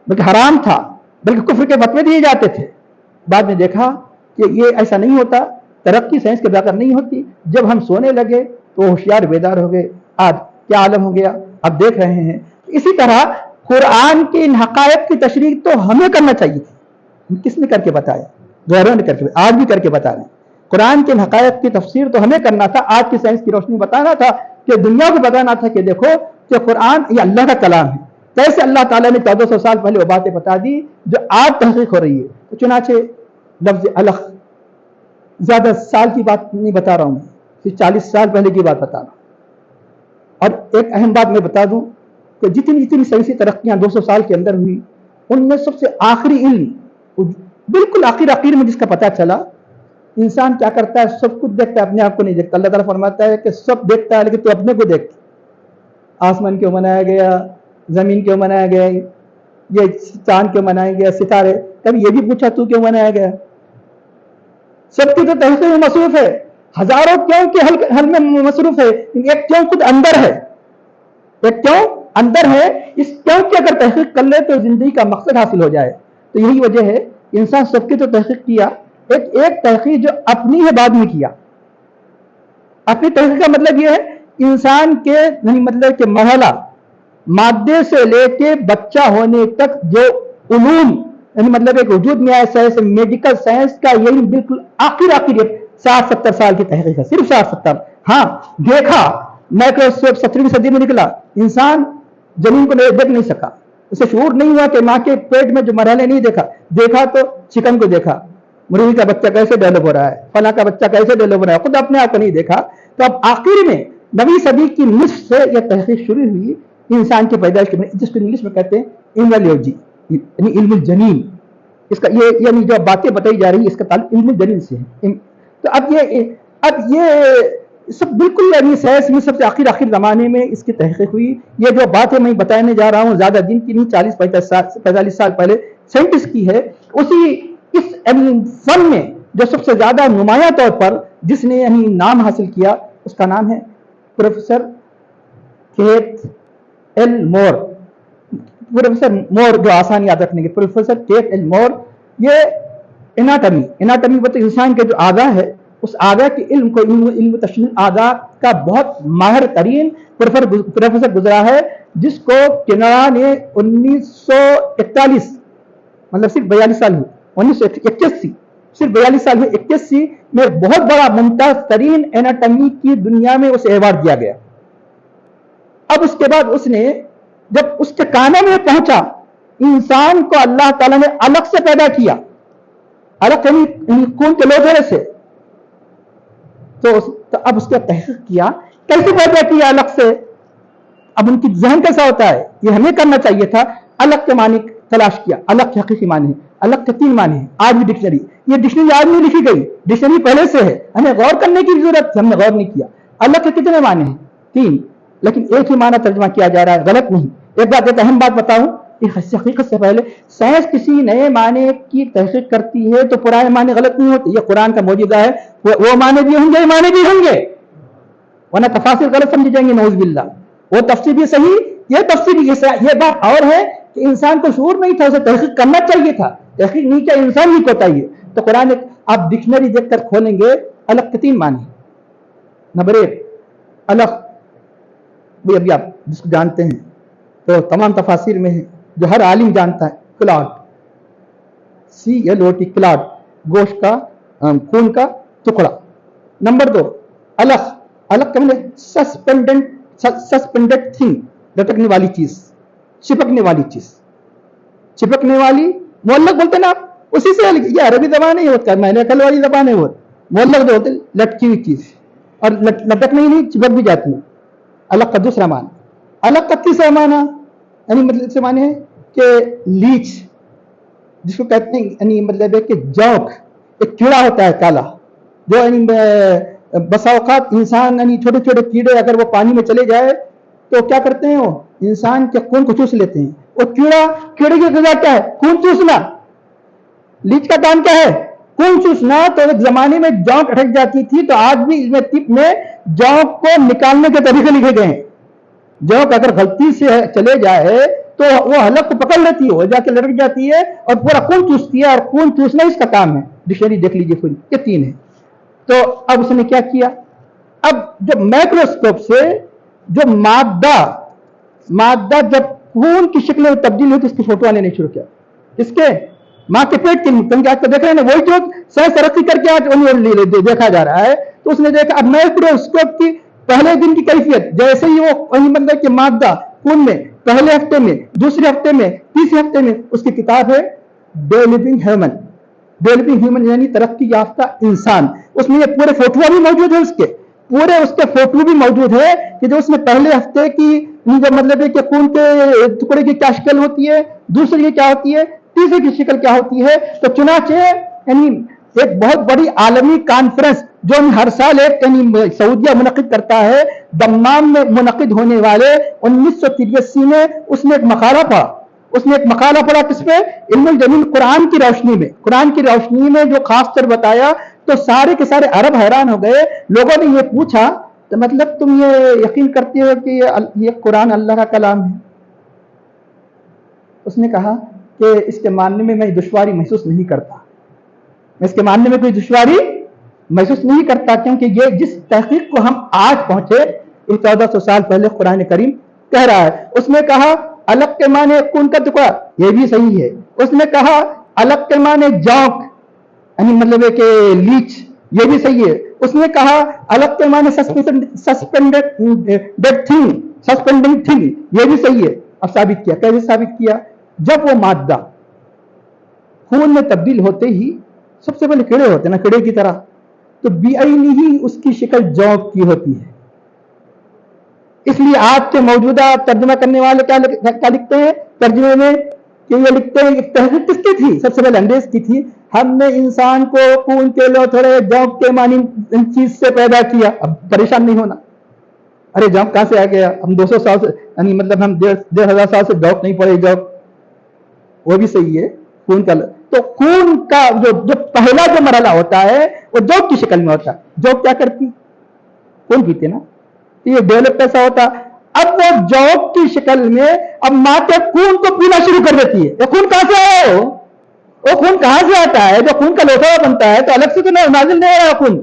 بلکہ حرام تھا، بلکہ کفر کے فتوے دیے جاتے تھے. بعد میں دیکھا کہ یہ ایسا نہیں ہوتا، ترقی سائنس کے بغیر نہیں ہوتی. جب ہم سونے لگے تو ہوشیار بیدار ہو گئے. آج کیا عالم ہو گیا اب دیکھ رہے ہیں. اسی طرح قرآن کے ان حقائق کی تشریح تو ہمیں کرنا چاہیے تھی. کس نے کر کے بتایا؟ غیروں نے کر کے، آج بھی کر کے بتا رہے ہیں. قرآن کے ان حقائق کی تفسیر تو ہمیں کرنا تھا. آج کی سائنس کی روشنی بتانا تھا کہ دنیا کو بتانا تھا کہ دیکھو کہ قرآن یہ اللہ کا کلام ہے. کیسے اللہ تعالیٰ نے 1400 سال پہلے وہ باتیں بتا دی جو آج تحقیق ہو رہی ہے. تو چنانچہ لفظ الخ، زیادہ سال کی بات نہیں بتا رہا ہوں، صرف 40 سال پہلے کی بات بتا رہا ہوں. اور ایک اہم بات میں بتا دوں کہ جتنی سائنسی ترقیاں 200 سال کے اندر ہوئی، ان میں سب سے آخری علم، بالکل آخر میں جس کا پتہ چلا، انسان کیا کرتا ہے؟ سب کچھ دیکھتا ہے، اپنے آپ کو نہیں دیکھتا. اللہ تعالیٰ فرماتا ہے کہ سب دیکھتا ہے لیکن تو اپنے کو دیکھتا. آسمان کیوں بنایا گیا، زمین کیوں بنایا گیا، یہ چاند کیوں بنایا گیا، ستارے، کبھی یہ بھی پوچھا تو کیوں بنایا گیا؟ سب کی تو تحقیق میں مصروف ہے، ہزاروں کیوں کے حل میں مصروف ہے. ایک کیوں خود اندر ہے، ایک کیوں اندر ہے. اس کیوں کی اگر تحقیق کر لے تو زندگی کا مقصد حاصل ہو جائے. تو یہی وجہ ہے انسان سب کی تو تحقیق کیا، ایک تحقیق جو اپنی ہے بعد میں کیا. اپنی تحقیق کا مطلب یہ ہے انسان کے نہیں مطلب کہ مرحلہ مادے سے لے کے بچہ ہونے تک جو علوم یعنی مطلب ایک وجود میں آیا سائنس، میڈیکل سائنس کا یہی بالکل آخر 60-70 سال کی تحقیق ہے، صرف 60-70. ہاں دیکھا مائکروسکوپ 17ویں صدی میں نکلا، انسان زمین کو دیکھ نہیں سکا، اسے شعور نہیں ہوا کہ ماں کے پیٹ میں جو مرحلے نہیں دیکھا تو چکن کو دیکھا، مرغی کا بچہ کیسے ڈیولپ ہو رہا ہے، فلاں کا بچہ کیسے ڈیولپ ہو رہا ہے، خود اپنے آپ کو نہیں دیکھا. تو اب آخر میں 9ویں صدی کی نصف سے یہ تحقیق شروع ہوئی انسان کی پیدائش کے، جس کو انگلش میں کہتے ہیں ایمبریولوجی، یعنی علم الجنین. اس کا یہ یعنی جو باتیں بتائی جا رہی ہے اس کا تعلق علم الجنین سے ہے. تو اب یہ سب بالکل یعنی سائنس میں سب سے آخر زمانے میں اس کی تحقیق ہوئی. یہ جو باتیں میں بتانے جا رہا ہوں زیادہ دن کی نہیں، 40-45 سال پہلے سائنٹسٹ کی ہے. اس فن میں جو سب سے زیادہ نمایاں طور پر جس نے یعنی نام حاصل کیا اس کا نام ہے پروفیسر کیتھ ایل مور. پروفیسر مور جو آسان یاد رکھنے کے، پروفیسر کیتھ ایل مور. یہ اناٹمی بتا انسان کے جو اعضاء ہے اس اعضاء کے علم کو علم تشریح اعضاء کا بہت ماہر ترین پروفیسر گزرا ہے، جس کو کینیڈا نے 1941 مطلب صرف 42 سال ہوئے، 1981 صرف 42 سال ہوئے، 81 میں بہت بڑا ممتاز ترین اناٹمی کی دنیا میں اسے ایوارڈ دیا گیا. اب اس کے بعد اس نے جب اس کے کانوں میں پہنچا انسان کو اللہ تعالیٰ نے الگ سے پیدا کیا، الگ یعنی خون کے لوتھڑے سے، تو اب اس کا تحقیق کیا کیسے پیدا کیا الگ سے. اب ان کی ذہن کیسا ہوتا ہے، یہ ہمیں کرنا چاہیے تھا. الگ کے معنی تلاش کیا، الگ کے حقیقی معنی ہے، الگ کے 3 معنی ہیں. آج بھی ڈکشنری، یہ ڈکشنری آج نہیں لکھی گئی، ڈکشنری پہلے سے ہے، ہمیں غور کرنے کی ضرورت تھی، ہم نے غور نہیں کیا. الگ کے کتنے معنی ہیں؟ 3، لیکن ایک ہی معنی ترجمہ کیا جا رہا ہے، غلط نہیں. ایک اہم بات بتاؤں، حقیقت سے پہلے سائنس کسی نئے معنی کی تحقیق کرتی ہے تو پرانے معنی غلط نہیں ہوتے. یہ قرآن کا معجزہ ہے، وہ معنی بھی ہوں گے، یہ معنی بھی ہوں گے، ورنہ تفاسیر غلط سمجھ جائیں گے نعوذ باللہ. وہ تفسیر بھی صحیح، یہ تفسیر یہ بات اور ہے کہ انسان کو شعور نہیں تھا، اسے تحقیق کرنا چاہیے تھا، تحقیق نہیں کیا، انسان ہی کو چاہیے. تو قرآن آپ ڈکشنری دیکھ کر کھولیں گے، الگ کے 3 معنی. نمبر 1 الگ، ابھی آپ جس کو جانتے ہیں تو تمام تفاسیر میں ہے جو ہر عالم جانتا ہے، کلاٹ، CLOT، کلاٹ، گوشت کا خون کا ٹکڑا. نمبر 2 الگ کا مطلب سسپینڈڈ تھنگ، لٹکنے والی چیز، چپکنے والی چیز، چپکنے والی معلق بولتے نا آپ، اسی سے یہ عربی زبان نہیں ہوتا، میڈیکل والی زبان ہے. وہ معلق جو ہوتے لٹکی ہوئی چیز، اور لٹک نہیں چپک بھی جاتی ہے. الگ کا دوسرا معنی. الگ کا تیسرا معنی یعنی مطلب سے معنی ہے کہ لیچ، جس کو کہتے ہیں یعنی مطلب ہے کہ جوک، ایک کیڑا ہوتا ہے کالا جو یعنی بسا اوقات انسان یعنی چھوٹے چھوٹے کیڑے اگر وہ پانی میں چلے جائے تو کیا کرتے ہیں، وہ انسان کے خون کو چوس لیتے ہیں. وہ کیڑے کی غذا کیا ہے؟ خون چوسنا. لیچ کا کام کیا ہے؟ خون چوسنا. تو ایک زمانے میں جونک اٹک جاتی تھی، تو آج بھی علم طب میں جونک کو نکالنے کے طریقے لکھے گئے ہیں. جونک اگر غلطی سے چلے جائے تو وہ حلق کو پکڑ لیتی ہے، وہ جا کے لڑک جاتی ہے اور پورا خون چوستی ہے، اور خون چوسنا اس کا کام ہے. ڈکشنری دیکھ لیجیے پوری، یہ 3 ہے۔ تو اب اس نے کیا کیا، اب جب مائکروسکوپ سے جو مادہ جب خون کی شکل میں تبدیل ہوئی تو اس کی فوٹو لینے شروع کیا، اس کے ماں کے پیٹ کے، کیونکہ آج تو دیکھ رہے ہیں نا وہی جو سائنس ترقی کر کے آج دیکھا جا رہا ہے، تو اس نے دیکھا اب مائکروسکوپ کی پہلے دن کی کیفیت، جیسے ہی وہ وہی مطلب کہ مادہ خون میں پہلے ہفتے میں، دوسرے ہفتے میں، تیسرے ہفتے میں، اس کی کتاب ہے ڈیولپنگ ہیومن یعنی ترقی یافتہ انسان، اس میں یہ پورے فوٹو بھی موجود ہے، اس کے فوٹو بھی موجود ہے کہ جو اس میں پہلے ہفتے کی جو مطلب ہے کہ خون کے ٹکڑے کی کیا شکل ہوتی ہے، دوسری کیا ہوتی ہے، تیسری کی شکل کیا ہوتی ہے۔ تو چنانچہ یعنی ایک بہت بڑی عالمی کانفرنس جو ہر سال ایک یعنی سعودیہ منعقد کرتا ہے، دمام میں منعقد ہونے والے 1983 میں اس نے ایک مقالہ پڑھا کس پہ، علم الجمیل قرآن کی روشنی میں جو خاص کر بتایا، تو سارے کے سارے عرب حیران ہو گئے۔ لوگوں نے یہ پوچھا تو مطلب تم یہ یقین کرتے ہو کہ یہ قرآن اللہ کا کلام ہے؟ اس نے کہا کہ اس کے ماننے میں دشواری محسوس نہیں کرتا، میں اس کے ماننے میں کوئی دشواری محسوس نہیں کرتا، کیونکہ یہ جس تحقیق کو ہم آج پہنچے 1400 سال پہلے قرآن کریم کہہ رہا ہے۔ اس نے کہا الگ کے معنی خون کا ٹکڑا، یہ بھی صحیح ہے۔ اس نے کہا الگ کے معنی جوک یعنی مطلب ہے کہ لیچ، یہ بھی صحیح ہے۔ اس نے کہا الگ کے معنی سسپینڈنگ تھنگ، یہ بھی صحیح ہے۔ اب ثابت کیا، کیسے ثابت کیا؟ جب وہ مادہ خون میں تبدیل ہوتے ہی سب سے پہلے کیڑے ہوتے ہیں نا، کیڑے کی طرح، تو بعینی ہی اس کی شکل جوک کی ہوتی ہے۔ اس لیے آج کے موجودہ ترجمہ کرنے والے کیا لکھتے ہیں ترجمے میں کہ یہ لکھتے ہیں کہ تحقیق کس کی تھی؟ سب سے پہلے انگریز کی تھی۔ ہم نے انسان کو خون کے لوتھڑے جوک کے مانی چیز سے پیدا کیا۔ اب پریشان نہیں ہونا، ارے جوک کہاں سے آ گیا؟ ہم 200 سال سے یعنی مطلب ہم 1500 سال سے جوک نہیں پڑے، جوک وہ بھی صحیح ہے خون کا۔ تو خون کا جو پہلا جو مرحلہ ہوتا ہے وہ جوک کی شکل میں ہوتا ہے۔ جوک کیا کرتی؟ خون پیتے نا، تو یہ ڈیولپ کیسا ہوتا؟ اب وہ جوک کی شکل میں اب ماں کے خون کو پینا شروع کر دیتی ہے۔ یہ خون کہاں سے آیا؟ وہ خون کہاں سے آتا ہے؟ جو خون کا لوتھڑا بنتا ہے تو الگ سے تو نازل نہیں آیا خون،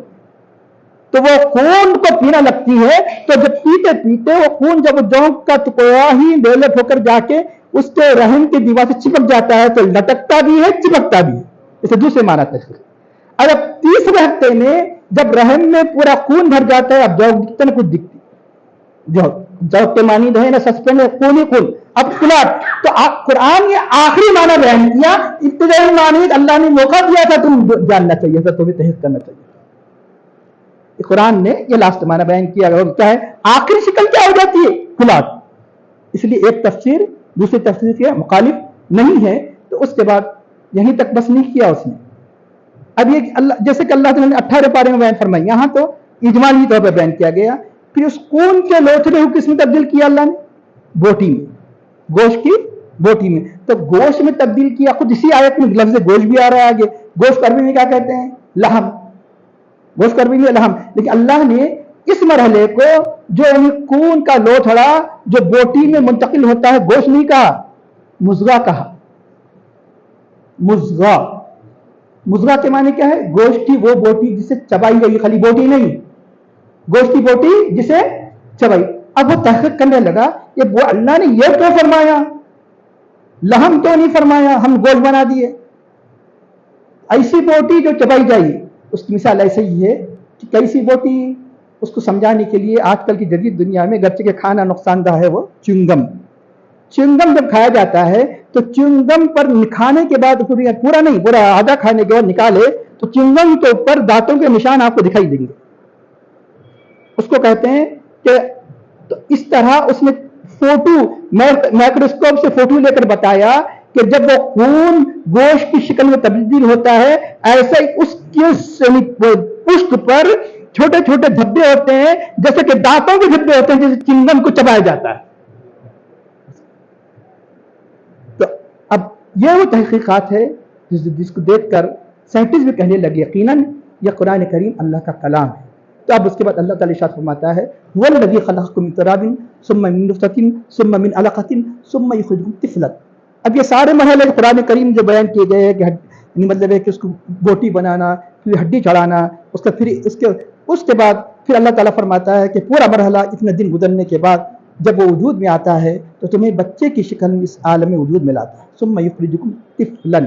تو وہ خون کو پینا لگتی ہے۔ تو جب پیتے پیتے وہ خون جب جوک کا ٹکڑا ہی ڈیولپ ہو کر جا کے اس کے رحم کی دیوار سے چپک جاتا ہے تو لٹکتا بھی ہے، چپکتا بھی ہے۔ اسے دوسرے معنی تشکیل۔ اب تیسرے ہفتے میں جب رحم میں پورا خون بھر جاتا ہے، اب جوک دکھتا نہ کچھ دکھتی، جوک کے معنی ہے نا سسپینڈ خون ہی خون، اب کلاٹ۔ تو قرآن یہ آخری معنی بیان کیا، ابتدائی معنی اللہ نے موقع دیا تھا، تم جاننا چاہیے تھا، تمہیں تحقیق کرنا چاہیے تھا۔ قرآن نے یہ لاسٹ معنی بیان کیا، کیا ہے آخری شکل کیا ہو جاتی ہے؟ کلاٹ۔ اس لیے ایک تفسیر دوسری تفسیر کے مخالف نہیں ہے، تو اس کے بعد یہیں تک بس نہیں کیا اس نے۔ اب یہ اللہ جیسے کہ اللہ تعالیٰ نے 18 پارے میں بیان فرمائی، یہاں تو اجمالی طور پر بیان کیا گیا۔ پھر اس خون کے لوتھڑے کو کس میں تبدیل کیا اللہ نے؟ بوٹی میں، گوشت کی بوٹی میں۔ تو گوشت میں تبدیل کیا، خود اسی آیت میں لفظ گوشت بھی آ رہا ہے آگے۔ گوشت عربی میں کیا کہتے ہیں؟ لحم، گوشت عربی میں لحم۔ لیکن اللہ نے اس مرحلے کو جو خون کا لوتھڑا جو بوٹی میں منتقل ہوتا ہے، گوشت نہیں کہا، مضغہ کہا۔ مضغہ کے معنی کیا ہے؟ گوشت کی وہ بوٹی جسے چبائی گئی، خالی بوٹی نہیں، گوشت کی بوٹی جسے چبائی۔ اب وہ تحقیق کرنے لگا کہ وہ اللہ نے یہ کیوں فرمایا، لحم کیوں نہیں فرمایا، ہم گوشت بنا دیے؟ ایسی بوٹی جو چبائی جائے، اس کی مثال ایسے ہی ہے کہ کیسی بوٹی، اس کو سمجھانے کے لیے آج کل کی جدید دنیا میں گرچہ کہ کھانا نقصان دہ ہے، وہ چنگم جب کھایا جاتا ہے تو چنگم پر کھانے کے بعد پورا نہیں، پورا آدھا کھانے کے بعد نکالے تو چنگم کے اوپر دانتوں کے نشان آپ کو دکھائی دیں گے، اس کو کہتے ہیں کہ تو اس طرح اس نے فوٹو مائکروسکوپ سے فوٹو لے کر بتایا کہ جب وہ خون گوشت کی شکل میں تبدیل ہوتا ہے، ایسے اس کی پشت پر چھوٹے چھوٹے دھبے ہوتے ہیں، جیسے کہ دانتوں کے دھبے ہوتے ہیں، جیسے چنگم کو چبایا جاتا ہے۔ تو اب یہ وہ تحقیقات ہے جس کو دیکھ کر سائنٹسٹ بھی کہنے لگے یقیناً یہ قرآن کریم اللہ کا کلام ہے۔ تو اب اس کے بعد اللہ تعالی ارشاد فرماتا ہے وَالَّذِي خَلَقَكُم مِّن تُرَابٍ ثُمَّ مِّن نُطْفَةٍ ثُمَّ مِّن عَلَقَةٍ ثُمَّ يُخْرِجُكُم طِفْلًا۔ اب یہ سارے مرحلے قرآن کریم جو بیان کیے گئے ہیں کہ یعنی مطلب ہے کہ اس کو بوٹی بنانا، پھر ہڈی چڑھانا، اس کے بعد پھر اللہ تعالیٰ فرماتا ہے کہ پورا مرحلہ اتنے دن گزرنے کے بعد جب وہ وجود میں آتا ہے تو تمہیں بچے کی شکل میں اس عالم وجود میں لاتا ہے. ثم یخرجکم طفلا.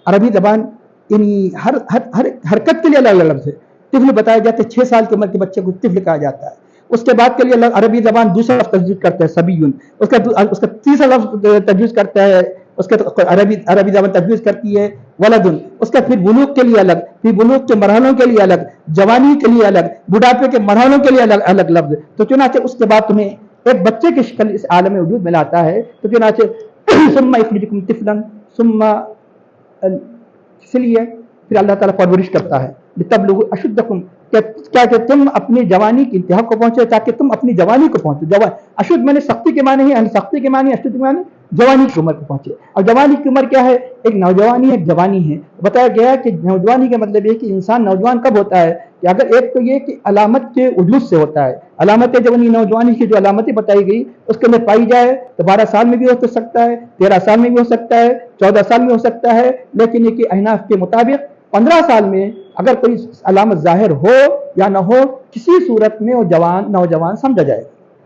عربی زبان یعنی ہر حرکت کے لیے الگ الگ لفظ ہے. طفل بتایا جاتا ہے 6 سال کی عمر کے بچے کو طفل کہا جاتا ہے. اس کے بعد کے لیے عربی زبان دوسرا لفظ تجویز کرتا ہے سبیون. اس کا تیسرا لفظ تجویز کرتا ہے، اس کا عربی زبان تجویز کرتی ہے ولدن. اس کا پھر بلوغ کے لیے الگ، پھر بلوغ کے مرحلوں کے لیے الگ، جوانی کے لیے الگ، بڑھاپے کے مرحلوں کے لیے الگ لفظ. تو چنانچہ اس کے بعد تمہیں ایک بچے کی شکل اس عالم وجود میں لاتا ہے. تو چنانچہ ثم یخرجکم طفلا ثم اس لیے پھر اللہ تعالیٰ پرورش کرتا ہے لتبلغوا اشدکم، کیا کہ تم اپنی جوانی کی انتہا کو پہنچے، تاکہ تم اپنی جوانی کو پہنچے. اشد میں نے سختی کے معنی ہے، سختی کے معنی اشد کے معنی جوانی کی عمر کو پہنچے. اور جوانی کی عمر کیا ہے؟ ایک نوجوانی ہے، ایک جوانی ہے. بتایا گیا کہ نوجوانی کا مطلب یہ کہ انسان نوجوان کب ہوتا ہے کہ اگر ایک تو یہ کہ علامت کے وجود سے ہوتا ہے. علامت جوانی نوجوانی کی جو علامتیں بتائی گئی اس کے اندر پائی جائے تو 12 سال میں بھی ہو سکتا ہے، 13 سال میں بھی ہو سکتا ہے، 14 سال میں ہو سکتا ہے. لیکن یہ کہ احناف کے مطابق 15 سال میں اگر کوئی علامت ظاہر ہو یا نہ ہو، کسی صورت میں وہ نوجوان سمجھا جائے.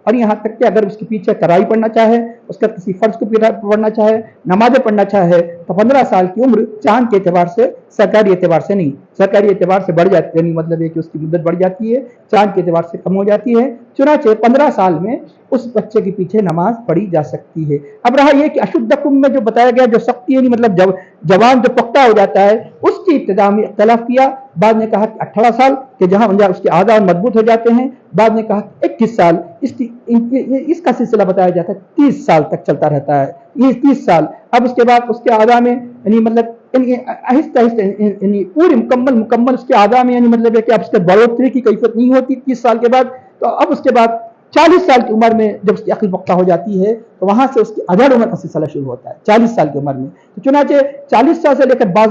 اور یہاں تک کہ اگر اس کے پیچھے تراویح پڑھنا چاہے، اس کا کسی فرض کو پڑھنا چاہے، نمازیں پڑھنا چاہے، تو 15 سال کی عمر چاند کے اعتبار سے، سرکاری اعتبار سے نہیں، سرکاری اعتبار سے بڑھ جاتی ہے، یعنی مطلب ہے کہ اس کی مدت بڑھ جاتی ہے، چاند کے اعتبار سے کم ہو جاتی ہے. چنانچہ 15 سال میں اس بچے کے پیچھے نماز پڑھی جا سکتی ہے. اب رہا یہ کہ اشدکم میں جو بتایا گیا جو سختی ہے، مطلب جوان جو پختہ ہو جاتا ہے، اس کی ابتدا میں اختلاف کیا. بعد نے کہا کہ 18 سال کہ جہاں اس کے اعضاء مضبوط ہو جاتے ہیں. بعد نے کہا کہ 21 سال. اس کا سلسلہ بتایا جاتا ہے 30 سال تک چلتا رہتا ہے. یہ 30 سال. اب اس کے بعد اس کے اعضاء میں یعنی مطلب آہستہ آہستہ یعنی پوری مکمل اس کے اعضاء میں یعنی مطلب ہے کہ اب اس کے بڑھوتری کی کیفیت نہیں ہوتی 30 سال کے بعد. تو اب اس کے بعد 40 سال کی عمر میں جب اس کی عقل پختہ ہو جاتی ہے تو وہاں سے اس کی ادھڑ عمر کا سلسلہ شروع ہوتا ہے 40 سال کی عمر میں. تو چنانچہ 40 سال سے لے کر بعض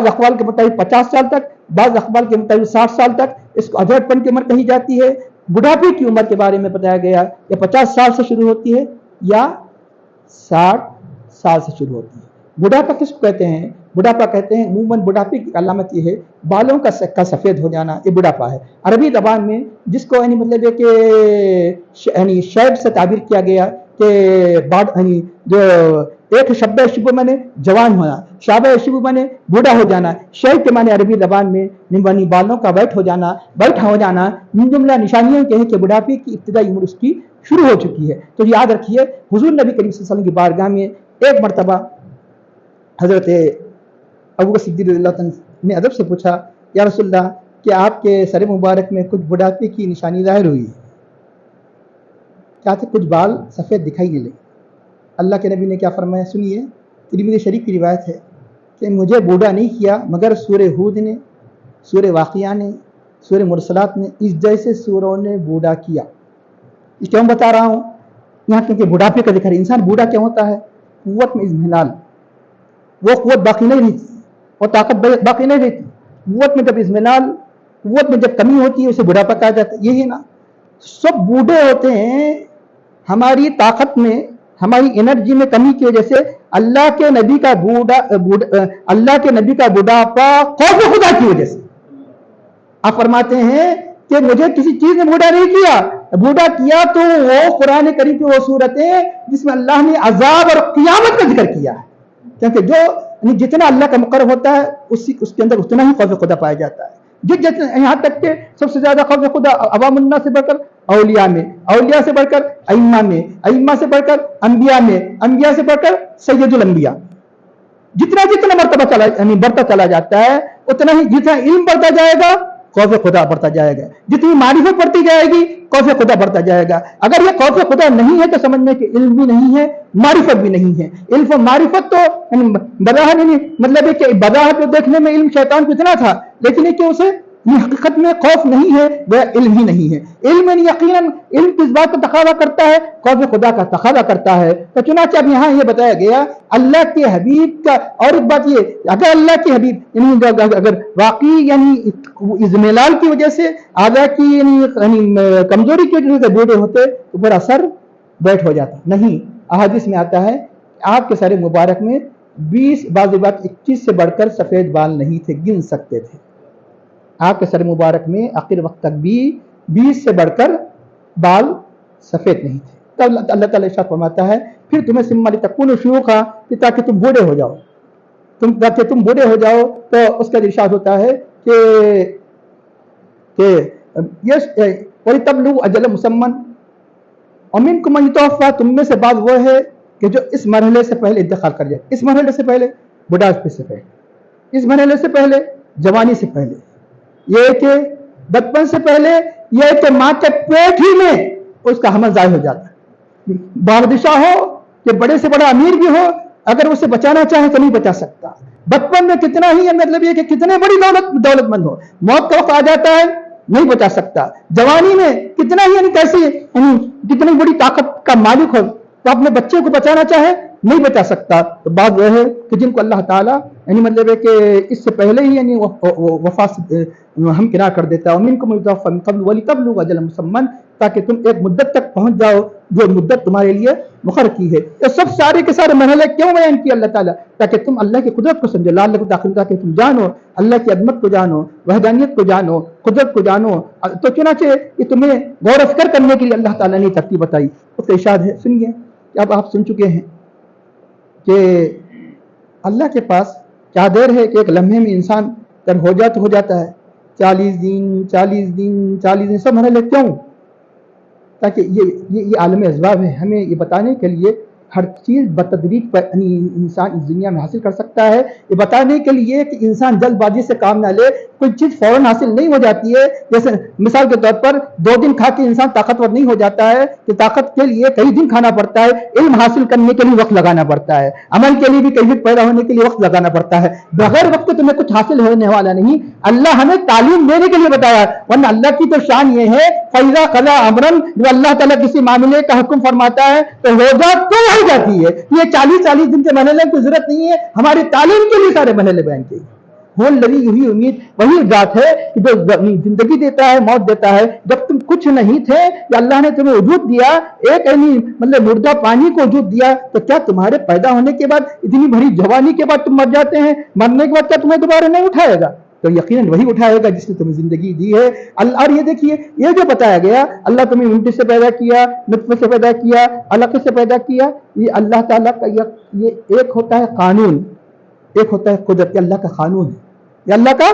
اقوال کے مطابق 50 سال تک، بعض اقوال کے مطابق 60 سال تک اس کو ادھڑ پن کی عمر کہی جاتی ہے. بڑھاپے کی عمر کے بارے میں بتایا گیا یا 50 سال سے شروع ہوتی ہے یا 60 سال سے شروع ہوتی ہے. بڑھاپا کس کو کہتے ہیں؟ بڑھاپا کہتے ہیں عموماً بڑھاپے کی علامت یہ ہے بالوں کا سفید ہو جانا، یہ بڑھاپا ہے. عربی زبان میں جس کو یعنی مطلب ہے کہ یعنی شیب سے تعبیر کیا گیا کہ یعنی جو ایک شب شب میں نے جوان ہونا، شاب شب میں نے بوڑھا ہو جانا. شیب کے معنی عربی زبان میں یعنی بالوں کا بیٹھا ہو جانا من جملہ نشانیوں کے ہے کہ بڑھاپے کی ابتدائی عمر اس کی شروع ہو چکی ہے. تو یاد رکھیے حضور نبی کریم صلی اللہ علیہ وسلم کی بارگاہ میں ایک مرتبہ حضرت ابو بکر صدیق رضی اللہ عنہ نے ادب سے پوچھا، یا رسول اللہ کہ آپ کے سر مبارک میں کچھ بڑھاپے کی نشانی ظاہر ہوئی ہے، کیا تھے کچھ بال سفید دکھائی نہیں لگے. اللہ کے نبی نے کیا فرمایا سنیے. ترمذی شریف کی روایت ہے کہ مجھے بوڑھا نہیں کیا مگر سورہ ہود نے، سورہ واقعہ نے، سورہ مرسلات نے، اس جیسے سوروں نے بوڑھا کیا. اس کیوں بتا رہا ہوں یہاں کیونکہ بڑھاپے کا ذکر ہے. انسان بوڑھا کیا ہوتا ہے؟ قوت میں اضمحلال، وہ قوت باقی نہیں رہتی، وہ طاقت باقی نہیں رہتی. قوت میں جب اضمحلال، قوت میں جب کمی ہوتی ہے اسے بڑھاپا کہا جاتا ہے. یہی نا سب بوڑھے ہوتے ہیں ہماری طاقت میں، ہماری انرجی میں کمی کی وجہ سے. اللہ کے نبی کا بڑھاپا خوف خدا کی وجہ سے. آپ فرماتے ہیں کہ مجھے کسی چیز نے بوڑھا نہیں کیا، بوڑھا کیا تو وہ قرآن کریم کی وہ صورتیں جس میں اللہ نے عذاب اور قیامت کا ذکر کیا ہے. کیونکہ جو جتنا اللہ کا مقرر ہوتا ہے اس کے اندر اتنا ہی خوف خدا پایا جاتا ہے. یہاں تک کہ سب سے زیادہ خوف خدا عوام الناس سے بڑھ کر اولیاء میں، اولیاء سے بڑھ کر ائمہ میں، ائمہ سے بڑھ کر انبیاء میں، انبیاء سے بڑھ کر سید الانبیاء. جتنا مرتبہ بڑھتا چلا جاتا ہے اتنا ہی جتنا علم بڑھتا جائے گا خوف خدا بڑھتا جائے گا، جتنی معرفت بڑھتی جائے گی خوف خدا بڑھتا جائے گا. اگر یہ خوف خدا نہیں ہے تو سمجھنے کہ علم بھی نہیں ہے، معرفت بھی نہیں ہے. علم و معرفت تو بظاہر مطلب ہے کہ بظاہر دیکھنے میں علم شیطان کو اتنا تھا، لیکن یہ کہ اسے حقیقت میں خوف نہیں ہے، وہ علم ہی نہیں ہے. علم یقیناً علم کس بات کا تقاضا کرتا ہے؟ خوف خدا کا تقاضا کرتا ہے. تو چنانچہ اب یہاں یہ بتایا گیا اللہ کے حبیب کا. اور ایک بات یہ اگر اللہ کے حبیب اگر واقعی یعنی اضمحلال کی وجہ سے اعضاء کی یعنی کمزوری کی وجہ سے بوڑھے ہوتے تو پورا سر بیٹھ ہو جاتا نہیں. احادیث میں آتا ہے آپ کے سر مبارک میں 20 بعض بات 21 سے بڑھ کر سفید بال نہیں تھے، گن سکتے تھے. آپ کے سر مبارک میں آخر وقت تک بھی 20 سے بڑھ کر بال سفید نہیں تھے. تو اللہ تعالیٰ ارشاد فرماتا ہے پھر تمہیں ثم لتکونوا شیوخا، تاکہ تم بوڑھے ہو جاؤ. تاکہ تم بوڑھے ہو جاؤ تو اس کا ارشاد ہوتا ہے کہ وَلِتَبْلُغُوا أَجَلًا مُّسَمًّى وَمِنكُم مَّن يُتَوَفَّىٰ، تم میں سے بعض وہ ہے کہ جو اس مرحلے سے پہلے انتقال کر جائے. اس مرحلے سے پہلے بڑھاپے سے پہلے، اس مرحلے سے پہلے جوانی سے پہلے، یہ کہ بچپن سے پہلے، یہ کہ ماں کے پیٹ ہی میں اس کا حمل ظاہر ہو جاتا ہے. بادشاہ ہو کہ بڑے سے بڑا امیر بھی ہو، اگر اسے بچانا چاہے تو نہیں بچا سکتا. بچپن میں کتنا ہی مطلب یہ کہ کتنے بڑی دولت مند ہو، موت کا وقت آ جاتا ہے نہیں بچا سکتا. جوانی میں کتنا ہی یعنی کیسی کتنی بڑی طاقت کا مالک ہو تو اپنے بچے کو بچانا چاہے نہیں بچا سکتا. تو بات وہ ہے کہ جن کو اللہ تعالیٰ یعنی مطلب ہے کہ اس سے پہلے ہی یعنی وفات ہم کنار کر دیتا ہے. وَمِنكُم مَّن يُتَوَفَّىٰ مِن قَبْلُ وَلِتَبْلُغُوا أَجَلًا مُّسَمًّى، تاکہ تم ایک مدت تک پہنچ جاؤ جو مدت تمہارے لیے مقرر کی ہے. یہ سب سارے کے سارے مرحلے کیوں بیان کیے اللہ تعالیٰ؟ تاکہ تم اللہ کی قدرت کو سمجھو. لعلکم تعقلون، تاکہ تم جانو اللہ کی عظمت کو جانو، وحدانیت کو جانو، قدرت کو جانو. تو چنانچہ یہ تمہیں غور و فکر کرنے کے لیے اللہ تعالیٰ نے ترتیب بتائی. اس کا ارشاد ہے، سنیے کہ اب آپ سن چکے ہیں کہ اللہ کے پاس کیا دیر ہے کہ ایک لمحے میں انسان جب ہو جاتا ہو جاتا ہے. 40 دن سب مرحلے کیوں؟ تاکہ یہ عالم اسباب ہے، ہمیں یہ بتانے کے لیے ہر چیز بتدریج پر انسان اس دنیا میں حاصل کر سکتا ہے. یہ بتانے کے لیے کہ انسان جلد بازی سے کام نہ لے. کوئی چیز فوراً حاصل نہیں ہو جاتی ہے. جیسے مثال کے طور پر 2 دن کھا کے انسان طاقتور نہیں ہو جاتا ہے، کہ طاقت کے لیے کئی دن کھانا پڑتا ہے. علم حاصل کرنے کے لیے وقت لگانا پڑتا ہے. عمل کے لیے بھی کیفیت پیدا ہونے کے لیے وقت لگانا پڑتا ہے. بغیر وقت تمہیں کچھ حاصل ہونے والا نہیں. اللہ ہمیں تعلیم دینے کے لیے بتایا، ورنہ اللہ کی تو شان یہ ہے فَإِذَا قَضَىٰ أَمْرًا، جو اللہ تعالیٰ کسی معاملے کا حکم فرماتا ہے تو ہو جاتی ہے. یہ 40 دن کے مرحلے کی ضرورت نہیں ہے، ہماری تعلیم کے لیے سارے مرحلے بیان کیے. وہ لگی ہوئی امید وہی ذات ہے کہ جو زندگی دیتا ہے، موت دیتا ہے. جب تم کچھ نہیں تھے کہ اللہ نے تمہیں وجود دیا، ایک مطلب مردہ پانی کو وجود دیا، تو کیا تمہارے پیدا ہونے کے بعد اتنی بڑی جوانی کے بعد تم مر جاتے ہیں؟ مرنے کے بعد کیا تمہیں دوبارہ نہیں اٹھائے گا؟ تو یقیناً وہی اٹھائے گا جس نے تمہیں زندگی دی ہے. اور یہ دیکھیے، یہ جو بتایا گیا، اللہ تمہیں منٹی سے پیدا کیا، نطفے سے پیدا کیا، علقے سے پیدا کیا. یہ اللہ تعالیٰ کا یہ ایک ہوتا ہے قانون، ایک ہوتا ہے قدرت. یہ اللہ کا قانون ہے. یہ اللہ کا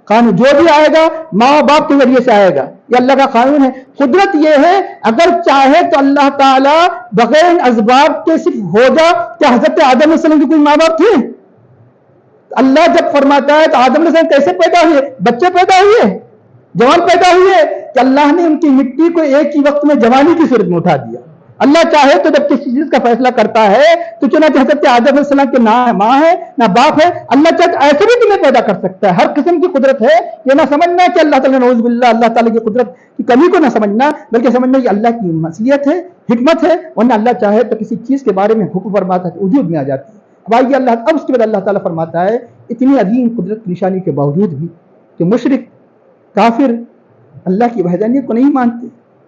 قانون جو بھی آئے گا ماں باپ کے ذریعے سے آئے گا. یہ اللہ کا قانون ہے. قدرت یہ ہے اگر چاہے تو اللہ تعالیٰ بغیر اسباب کے صرف ہو جا. کیا حضرت آدم علیہ السلام کی کوئی ماں باپ تھے؟ اللہ جب فرماتا ہے تو آدم علیہ السلام کیسے پیدا ہوئے؟ بچے پیدا ہوئے، جوان پیدا ہوئے کہ اللہ نے ان کی مٹی کو ایک ہی وقت میں جوانی کی صورت میں اٹھا دیا. اللہ چاہے تو جب کسی چیز کا فیصلہ کرتا ہے تو چنانچہ حضرت آدم علیہ السلام کے نہ ماں ہے نہ باپ ہے، اللہ چاہے ایسے بھی تمہیں پیدا کر سکتا ہے. ہر قسم کی قدرت ہے. یہ نہ سمجھنا کہ اللہ تعالیٰ نعوذ باللہ اللہ تعالیٰ کی قدرت کی کمی کو نہ سمجھنا، بلکہ سمجھنا یہ اللہ کی مصلحت ہے، حکمت ہے. ورنہ اللہ چاہے تو کسی چیز کے بارے میں حکم فرماتا ہے وجود میں آ جاتی ہے. اب آئیے اب اس کے بعد اللہ تعالیٰ فرماتا ہے اتنی عظیم قدرت نشانی کے باوجود بھی کہ مشرک کافر اللہ کی وحدانیت کو نہیں مانتے،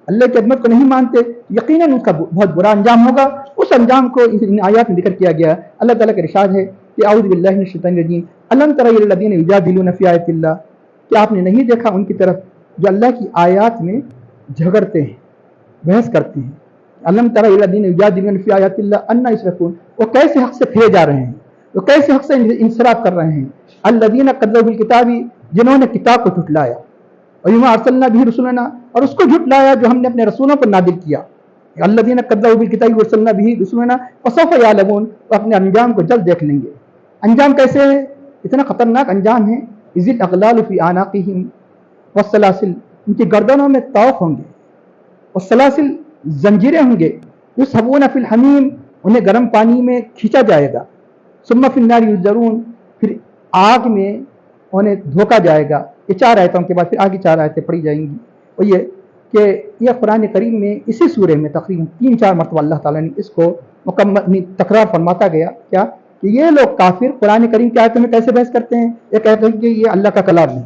اللہ کی عظمت کو نہیں مانتے، یقیناً اس کا بہت برا انجام ہوگا. اس انجام کو ان آیات میں ذکر کیا گیا. اللہ تعالیٰ کا ارشاد ہے کہ اعوذ باللہ من الشیطان الرجیم الم تر الی الذین یجادلون فی آیات اللہ، کہ آپ نے نہیں دیکھا ان کی طرف جو اللہ کی آیات میں جھگڑتے ہیں، بحث کرتے ہیں. الم تر الی الذین یجادلون فی آیات اللہ انا یصرفون، وہ کیسے حق سے پھرے جا رہے ہیں، وہ کیسے حق سے انصراف کر رہے ہیں. الذین کذبوا بالکتاب، جنہوں نے کتاب کو جھٹلایا، اور وما ارسلنا به رسلنا، اور اس کو جھٹلایا جو ہم نے اپنے رسولوں پر نازل کیا. الذین کذبوا بالکتاب وارسلنا به رسلنا فسوف یعلمون، وہ اپنے انجام کو جلد دیکھ لیں گے. انجام کیسے ہے؟ اتنا خطرناک انجام ہے. اذ الاغلال فی اعناقہم والسلاسل، ان کی گردنوں میں طوق ہوں گے، والسلاسل زنجیریں ہوں گے. یسحبون فی الحمیم، انہیں گرم پانی میں کھینچا جائے گا. ثم فی النار یذرون، پھر آگ میں انہیں دھوکا جائے گا. یہ 4 آیتوں کے بعد پھر آگے 4 آیتیں پڑھی جائیں گی. اور یہ کہ یہ قرآن کریم میں اسی سورے میں تقریباً 3-4 مرتبہ اللہ تعالیٰ نے اس کو مکمل تکرار فرماتا گیا. کیا کہ یہ لوگ کافر قرآن کریم کی آیتوں میں کیسے بحث کرتے ہیں؟ یہ کہتے ہیں کہ یہ اللہ کا کلام نہیں،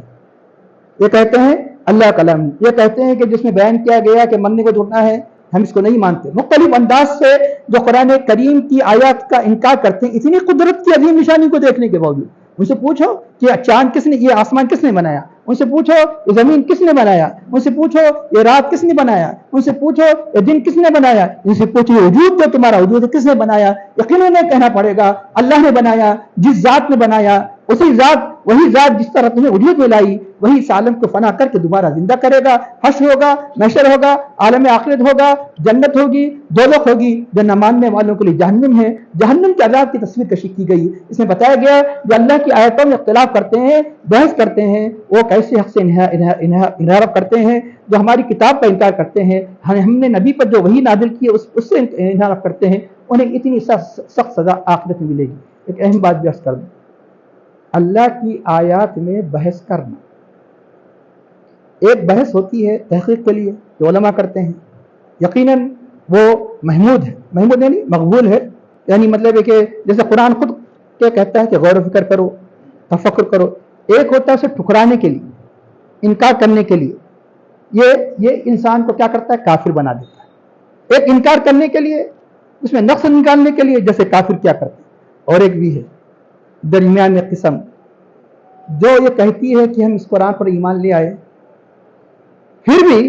یہ کہتے ہیں اللہ کا کلام نہیں، یہ کہتے ہیں کہ جس میں بیان کیا گیا کہ مرنے کو جھوٹنا ہے ہم اس کو نہیں مانتے. مختلف انداز سے جو قرآن کریم کی آیات کا انکار کرتے ہیں اتنی قدرت کی عظیم نشانی کو دیکھنے کے باوجود. ان سے پوچھو کہ چاند کس نے, یہ آسمان کس نے بنایا, ان سے پوچھو یہ زمین کس نے بنایا, ان سے پوچھو یہ رات کس نے بنایا, ان سے پوچھو یہ دن کس نے بنایا, ان سے پوچھو یہ وجود جو تمہارا وجود ہے کس نے بنایا. یقیناً کہنا پڑے گا اللہ نے بنایا. جس ذات نے بنایا اسی ذات, وہی ذات جس طرح تمہیں وجود میں لائی وہی اس عالم کو فنا کر کے دوبارہ زندہ کرے گا. حشر ہوگا, محشر ہوگا, عالم آخرت ہوگا, جنت ہوگی, دوزخ ہوگی. جو نہ ماننے والوں کے لیے جہنم ہے. جہنم کے عذاب کی تصویر کشی کی گئی. اس میں بتایا گیا جو اللہ کی آیتوں میں اختلاف کرتے ہیں, بحث کرتے ہیں, وہ کیسے حق سے انحراف کرتے ہیں. جو ہماری کتاب کا انکار کرتے ہیں, ہم نے نبی پر جو وحی نازل کی ہے اس سے انحراف کرتے ہیں, انہیں اتنی سخت سزا آخرت میں ملے گی. ایک اہم بات بھی عرض کر دوں, اللہ کی آیات میں بحث کرنا ایک بحث ہوتی ہے تحقیق کے لیے جو علماء کرتے ہیں, یقیناً وہ محمود ہے. محمود یعنی مقبول ہے, یعنی مطلب ہے کہ جیسے قرآن خود کیا کہتا ہے کہ غور و فکر کرو, تفکر کرو. ایک ہوتا ہے اسے ٹھکرانے کے لیے, انکار کرنے کے لیے, یہ انسان کو کیا کرتا ہے, کافر بنا دیتا ہے. ایک انکار کرنے کے لیے, اس میں نقص نکالنے کے لیے, جیسے کافر کیا کرتے ہیں. اور ایک بھی ہے درمیان قسم جو یہ کہتی ہے کہ ہم اس قرآن پر ایمان لے آئے, پھر بھی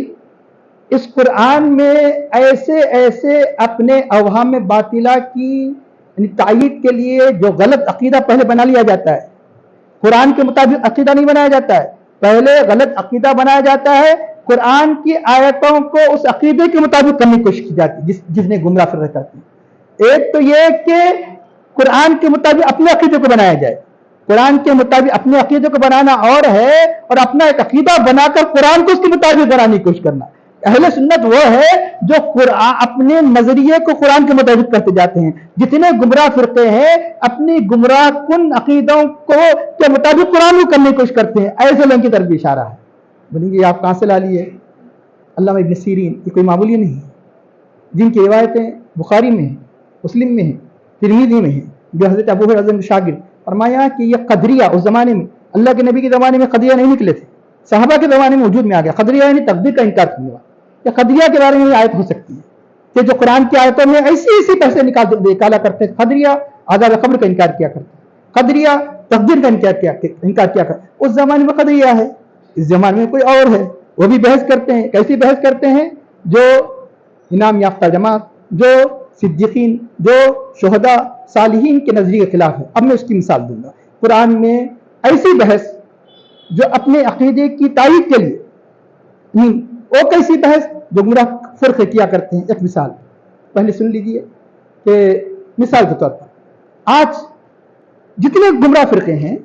اس قرآن میں ایسے اپنے اوہام باطلہ کی تائید کے لیے جو غلط عقیدہ پہلے بنا لیا جاتا ہے. قرآن کے مطابق عقیدہ نہیں بنایا جاتا ہے, پہلے غلط عقیدہ بنایا جاتا ہے. قرآن کی آیتوں کو اس عقیدے کے مطابق کرنے کی کوشش کی جاتی ہے جس نے گمراہ فرقے کرتے ہیں. ایک تو یہ کہ قرآن کے مطابق اپنے عقیدے کو بنایا جائے. قرآن کے مطابق اپنے عقیدے کو بنانا اور ہے, اور اپنا ایک عقیدہ بنا کر قرآن کو اس کے مطابق بنانے کی کوشش کرنا. اہل سنت وہ ہے جو قرآن اپنے نظریے کو قرآن کے مطابق کرتے جاتے ہیں. جتنے گمراہ فرقے ہیں اپنی گمراہ کن عقیدوں کو کے مطابق قرآن کو کرنے کی کوشش کرتے ہیں. ایسے لوگوں کی طرف بھی اشارہ ہے. بولیں گے آپ کہاں سے لا لیے؟ علامہ ابن سیرین, یہ کوئی معمولی نہیں ہے, جن کی روایتیں بخاری میں ہیں, مسلم میں ہیں, ترمذی میں ہیں, جو حضرت ابو ہریرہ کے شاگرد. فرمایا کہ یہ قدریہ اس زمانے میں, اللہ کے نبی کے زمانے میں قدریہ نہیں نکلے تھے, صحابہ کے زمانے میں وجود میں آ گیا. قدریہ یعنی تقدیر کا انکار کرنے والا. یا قدریہ کے بارے میں آیت ہو سکتی ہے کہ جو قرآن کی آیتوں میں ایسی پیسے نکالا کرتے ہیں. قدریہ عذاب قبر کا انکار کیا کرتے ہیں, قدریہ تقدیر کا انکار کیا کرتے ہیں. اس زمانے میں قدریہ ہے, اس زمانے میں کوئی اور ہے, وہ بھی بحث کرتے ہیں. کیسی بحث کرتے ہیں؟ جو انعام یافتہ جماعت, جو صدیقین, جو شہداء, صالحین کے نظریے کے خلاف ہے. اب میں اس کی مثال دوں گا. قرآن میں ایسی بحث جو اپنے عقیدے کی تائید کے لیے, وہ کیسی بحث جو گمراہ فرقے کیا کرتے ہیں. ایک مثال پہلے سن لیجئے کہ مثال کے طور پر آج جتنے گمراہ فرقے ہیں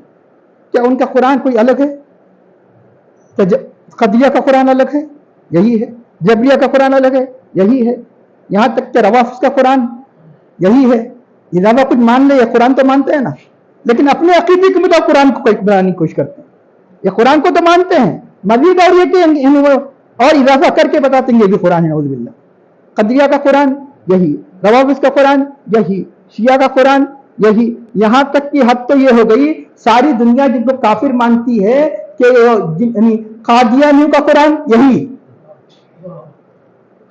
کیا ان کا قرآن کوئی الگ ہے؟ کیا قدریہ کا قرآن الگ ہے؟ یہی ہے. جبریہ کا قرآن الگ ہے؟ یہی ہے. یہاں تک کہ روافض کا قرآن یہی ہے. علاوہ کچھ مان لے, یہ قرآن تو مانتے ہیں نا, لیکن اپنے عقیدے کے مطابق قرآن کو بنانے کی کوشش کرتے ہیں. یہ قرآن کو تو مانتے ہیں, مزید اور یہ کہ اور اضافہ کر کے بتاتے ہیں یہ بھی قرآن ہے. نعوذ باللہ. قدریہ کا قرآن یہی, روافض کا قرآن یہی, شیعہ کا قرآن یہی. یہاں تک کہ حد تو یہ ہو گئی ساری دنیا جن کو کافر مانتی ہے کہ قادیانیوں کا قرآن یہی,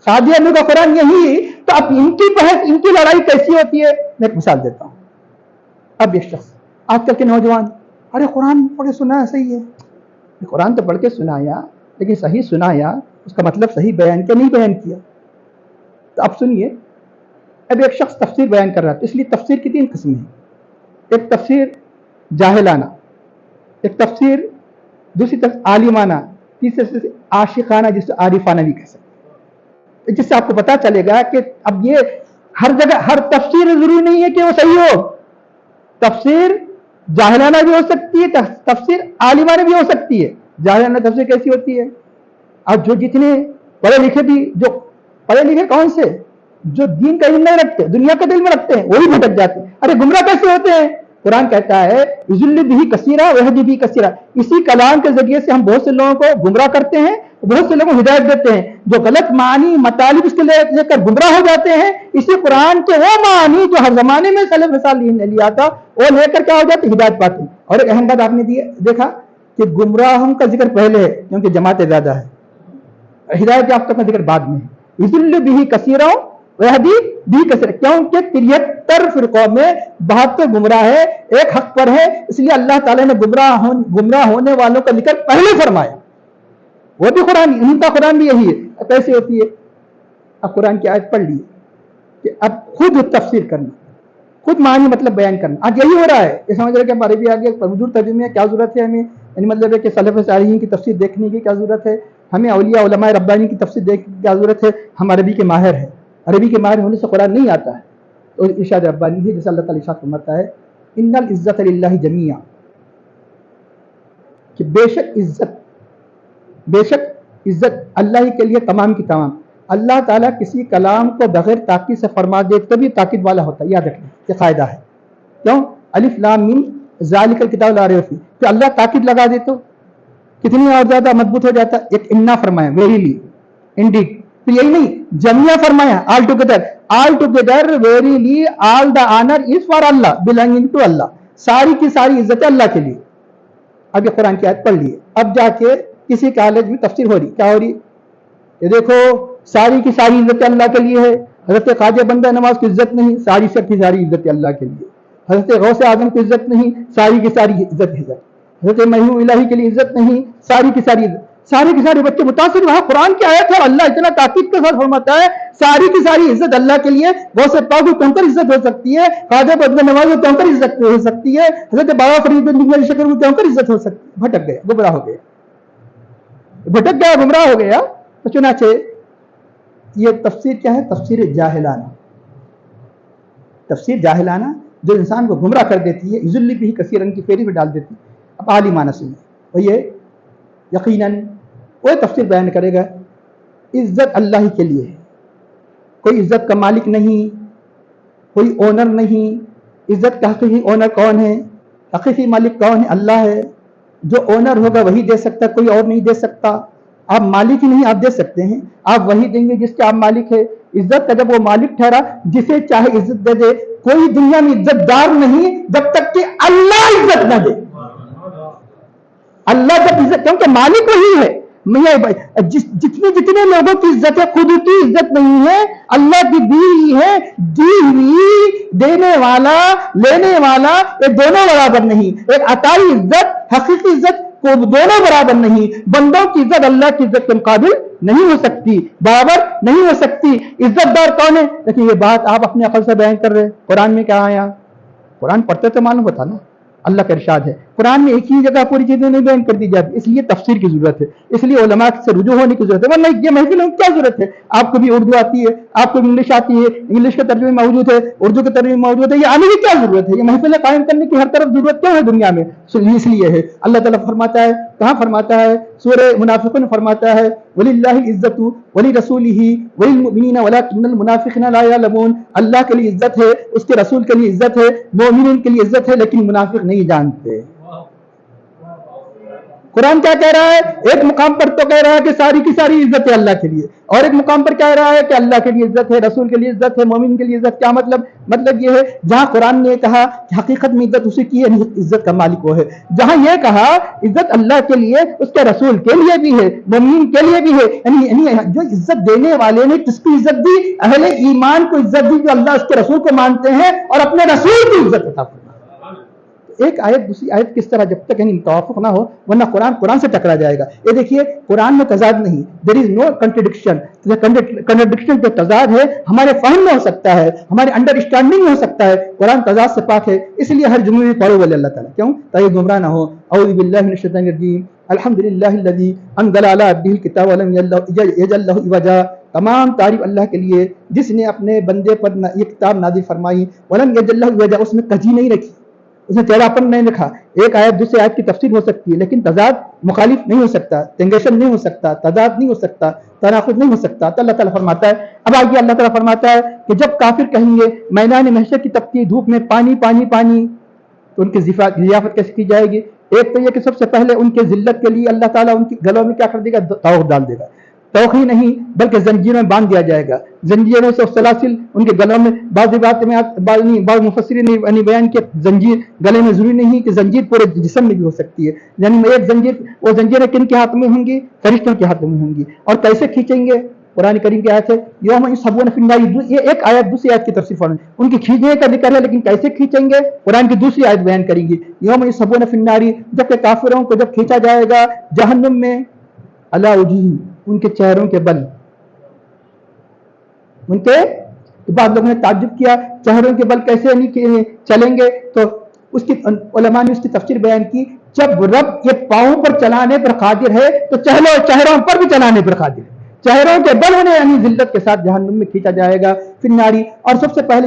قادیانیوں کا قرآن یہی. تو اب ان کی بحث, ان کی لڑائی کیسی ہوتی ہے؟ میں ایک مثال دیتا ہوں. اب یہ شخص آج کل کے نوجوان, ارے قرآن پڑھ کے سنا ہے, صحیح ہے, قرآن تو پڑھ کے سنایا, لیکن صحیح سنایا, اس کا مطلب صحیح بیان کیا, نہیں بیان کیا. تو اب سنیے, اب ایک شخص تفسیر بیان کر رہا ہے. اس لیے تفسیر کی 3 قسمیں ہیں. ایک تفسیر جاہلانہ, ایک تفسیر دوسری طرف عالمانہ, تیسری عاشقانہ جسے عارفانہ بھی کہہ سکتے ہیں, جس سے آپ کو پتا چلے گا کہ اب یہ ہر جگہ ہر تفسیر ضروری نہیں ہے کہ وہ صحیح ہو. تفسیر جاہلانہ بھی ہو سکتی ہے, تفسیر عالمانہ بھی ہو سکتی ہے. جاہلانہ تفسیر کیسی ہوتی ہے؟ اب جو جتنے پڑھے لکھے بھی, جو پڑھے لکھے کون سے, جو دین کا علم نہیں رکھتے, دنیا کا علم رکھتے ہیں, وہی بھٹک جاتے ہیں. ارے گمراہ کیسے ہوتے ہیں؟ قرآن کہتا ہے یضل بہ کثیرا ویہدی بہ کثیرا. اسی کلام کے ذریعے سے ہم بہت سے لوگوں کو گمراہ کرتے ہیں, بہت سے لوگوں کو ہدایت دیتے ہیں. جو غلط معنی مطالب اس کے لے کر گمراہ ہو جاتے ہیں, اسی قرآن کے وہ معنی جو ہر زمانے میں سلف صالحین نے لیا تھا وہ لے کر کیا ہو جاتے, ہدایت پاتے ہیں. اور ایک اہم بات آپ نے دیکھا کہ گمراہوں کا ذکر پہلے ہے کیونکہ جماعتیں زیادہ ہے, ہدایت یافتہ کا ذکر بعد میں ہے. یضل بہ کثیرا ویہدی بہ کثیرا، کیونکہ 73 فرقوں میں 72 گمراہ ہے، ایک حق پر ہے، اس لیے اللہ تعالیٰ نے گمراہ ہونے والوں کا ذکر پہلے فرمایا. وہ بھی قرآن، ان کا قرآن بھی یہی ہے. کیسے ہوتی ہے؟ اب قرآن کی آیت پڑھ لی کہ اب خود تفسیر کرنا، خود معنی مطلب بیان کرنا. آج یہی ہو رہا ہے. یہ سمجھ رہے کہ ہمارے بھی آگے حضور ترجمے کیا ضرورت ہے ہمیں، یعنی مطلب ہے کہ سلف صالحین کی تفسیر دیکھنے کی کیا ضرورت ہے، ہمیں اولیاء علماء ربانی کی تفسیر دیکھنے کی کیا ضرورت ہے. ہم عربی کے ماہر ہیں، عربی کے ماہر ہونے سے قرآن نہیں آتا ہے. تو ارشاد ربانی ہے جیسے اللہ تعالیٰ ارشاد فرماتا ہے ان العزت للہ جمیعا، کہ بے شک عزت اللہ ہی کے لیے تمام کی تمام. اللہ تعالیٰ کسی کلام کو بغیر تاکید سے فرما دے تبھی تاکید والا ہوتا ہے. یاد رکھیں یہ قاعدہ ہے. کیوں؟ الف لام میم ذالک الکتاب لا ریب فیہ، کہ اللہ تاکید لگا دے تو کتنی اور زیادہ مضبوط ہو جاتا. ایک انا فرمایا ویریلی انڈیڈ، تو یہی نہیں جميعا فرمایا all together verily all the honour is for Allah belonging to Allah, ساری کی ساری عزت اللہ کے لیے. اب یہ قرآن کی آیت پڑھ لیے، اب جا کے کسی کالج میں تفسیر ہو رہی، کیا ہو رہی؟ یہ دیکھو ساری کی ساری عزت اللہ کے لیے ہے. حضرت خواجہ بندہ نواز کی عزت نہیں، ساری سب کی ساری عزت اللہ کے لیے. حضرت غوث اعظم کی عزت نہیں، ساری کی ساری عزت. حضرت محبوب الہی کے لیے عزت نہیں، ساری کی ساری عزت. سارے کے سارے بچے متاثر، وہاں قرآن کی آیت ہے اور اللہ اتنا تاکید کے ساتھ فرماتا ہے ساری کی ساری عزت اللہ کے لیے. غوث پاک کو کیوں کر عزت ہو سکتی ہے، خواجہ بندہ نواز کو کیوں کر عزت ہو سکتی ہے، حضرت بابا فرید بن شکر کو کیوں کر عزت ہو سکتی ہے؟ بھٹک گیا، گمراہ ہو گیا، گمراہ ہو گیا. تو چنانچہ یہ تفسیر کیا ہے؟ تفسیر جاہلانہ. تفسیر جاہلانہ جو انسان کو گمراہ کر دیتی ہے، یضل بہ کثیرا کی فیری میں ڈال دیتی ہے. اب عالی معنی سنیں، اور یہ یقیناً وہ تفسیر بیان کرے گا عزت اللہ ہی کے لیے ہے. کوئی عزت کا مالک نہیں، کوئی اونر نہیں. عزت کا حقیقی اونر کون ہے؟ حقیقی مالک کون ہے؟ اللہ ہے. جو اونر ہوگا وہی دے سکتا، کوئی اور نہیں دے سکتا. آپ مالک ہی نہیں، آپ دے سکتے ہیں، آپ وہی دیں گے جس کے آپ مالک ہے. عزت کا جب وہ مالک ٹھہرا جسے چاہے عزت دے دے. کوئی دنیا میں عزت دار نہیں جب تک کہ اللہ عزت نہ دے. اللہ جب عزت، کیونکہ مالک وہی ہے. جتنے لوگوں کی عزت ہے خود کی عزت نہیں ہے، اللہ کی دی ہوئی ہے. دی ہوئی، دینے والا، لینے والا، یہ دونوں برابر نہیں. ایک عطائی عزت، حقیقی عزت کو دونوں برابر نہیں. بندوں کی عزت اللہ کی عزت کے مقابل نہیں ہو سکتی، برابر نہیں ہو سکتی. عزت دار کون ہے؟ لیکن یہ بات آپ اپنے عقل سے بیان کر رہے. قرآن میں کیا آیا؟ قرآن پڑھتے تو معلوم ہوتا نا. اللہ کا ارشاد ہے قرآن میں ایک ہی جگہ پوری چیزیں نہیں بیان کر دی جاتی، اس لیے تفسیر کی ضرورت ہے، اس لیے علماء سے رجوع ہونے کی ضرورت ہے. ورنہ یہ محفل میں کیا ضرورت ہے؟ آپ کو بھی اردو آتی ہے، آپ کو بھی انگلش آتی ہے، انگلش کا ترجمہ موجود ہے، اردو کا ترجمہ موجود ہے. یہ آنے کی کیا ضرورت ہے؟ یہ محفل قائم کرنے کی ہر طرف ضرورت کیوں ہے دنیا میں؟ اس لیے ہے. اللہ تعالیٰ فرماتا ہے، کہاں فرماتا ہے؟ سورہ منافقون فرماتا ہے وَلِلَّهِ الْعِزَّةُ وَلِرَسُولِهِ وَلِلْمُؤْمِنِينَ وَلَكِنَّ الْمُنَافِقِينَ لَا يَعْلَمُونَ. اللہ کے لیے عزت ہے، اس کے رسول کے لیے عزت ہے، مومنین کے لیے عزت ہے، لیکن منافق نہیں جانتے. قرآن کیا کہہ رہا ہے؟ ایک مقام پر تو کہہ رہا ہے کہ ساری کی ساری عزت ہے اللہ کے لیے، اور ایک مقام پر کہہ رہا ہے کہ اللہ کے لیے عزت ہے، رسول کے لیے عزت ہے، مومن کے لیے عزت. کیا مطلب؟ مطلب یہ ہے جہاں قرآن نے کہا کہ حقیقت میں عزت اسی کی ہے، عزت کا مالک وہ ہے. جہاں یہ کہا عزت اللہ کے لیے، اس کے رسول کے لیے بھی ہے، مومن کے لیے بھی ہے. یعنی جو عزت دینے والے نے کس کی عزت دی؟ اہل ایمان کو عزت دی جو اللہ اس کے رسول کو مانتے ہیں اور اپنے رسول کی عزت عطا فرمائے. ایک آیت دوسری آیت کس طرح جب تک توافق نہ ہو، ورنہ قرآن سے ٹکرا جائے گا. یہ دیکھیے قرآن میں تضاد نہیں، دیر از نو کنٹرڈکشن. کنٹرڈکشن جو تضاد ہے ہمارے فہم میں ہو سکتا ہے، ہمارے انڈرسٹینڈنگ میں ہو سکتا ہے. قرآن تضاد سے پاک ہے، اس لیے ہر جملے میں پڑھو ولی اللہ تعالیٰ. کیوں؟ تاکہ گمراہ نہ ہو. اعوذ باللہ من الشیطان الرجیم الحمدللہ الذی انزل علی عبدہ الکتاب ولم یجعل لہ عوجا. تمام تعریف اللہ کے لیے جس نے اپنے بندے پر یہ کتاب نازل فرمائی. ولم یجعل لہ عوجا، اس میں کجی نہیں رکھی، اس نے ٹیڑھاپن نہیں رکھا. ایک آیت دوسری آیت کی تفسیر ہو سکتی ہے لیکن تضاد مخالف نہیں ہو سکتا، ٹینگیشن نہیں ہو سکتا، تضاد نہیں ہو سکتا، تناقض نہیں ہو سکتا. تو اللہ تعالیٰ فرماتا ہے، اب آگے اللہ تعالیٰ فرماتا ہے کہ جب کافر کہیں گے میدان محشر کی تپتی دھوپ میں پانی پانی پانی، تو ان کی ضیافت کیسے کی جائے گی؟ ایک تو یہ کہ سب سے پہلے ان کے ذلت کے لیے اللہ تعالیٰ ان کی گلوں میں کیا کر دے گا؟ توق ڈال دے گا. توق ہی نہیں بلکہ زنجیروں میں باندھ دیا جائے گا. زنجیروں سے سلاسل ان کے گلوں میں. بعض بات میں بعض مفسرین نے بیان کیا زنجیر گلے میں ضروری نہیں کہ زنجیر پورے جسم میں بھی ہو سکتی ہے. یعنی ایک زنجیر، وہ زنجیریں کن کے ہاتھ میں ہوں گی؟ فرشتوں کے ہاتھ میں ہوں گی. اور کیسے کھینچیں گے؟ قرآن کریم کی آیت ہے یوم یسحبون فی النار، یہ ایک آیت دوسری آیت کی تفسیر فرمائیں، ان کی کھینچنے کا ذکر ہے لیکن کیسے کھینچیں گے قرآن کی دوسری آیت بیان کریں گی، یوم یسحبون فی النار، جبکہ کافروں کو جب کھینچا جائے گا جہنم میں، علی وجوہہم، ان کے چہروں کے بل، ان کے، تو بعض لوگوں نے تعجب کیا چہروں کے بل کیسے نہیں چلیں گے، تو اس کی علماء نے اس کی تفسیر بیان کی، جب رب یہ پاؤں پر چلانے پر قادر ہے تو چہروں پر بھی چلانے پر قادر ہے، چہروں کے بل انہیں یعنی ذلت کے ساتھ جہنم میں کھینچا جائے گا فی الناری، اور سب سے پہلے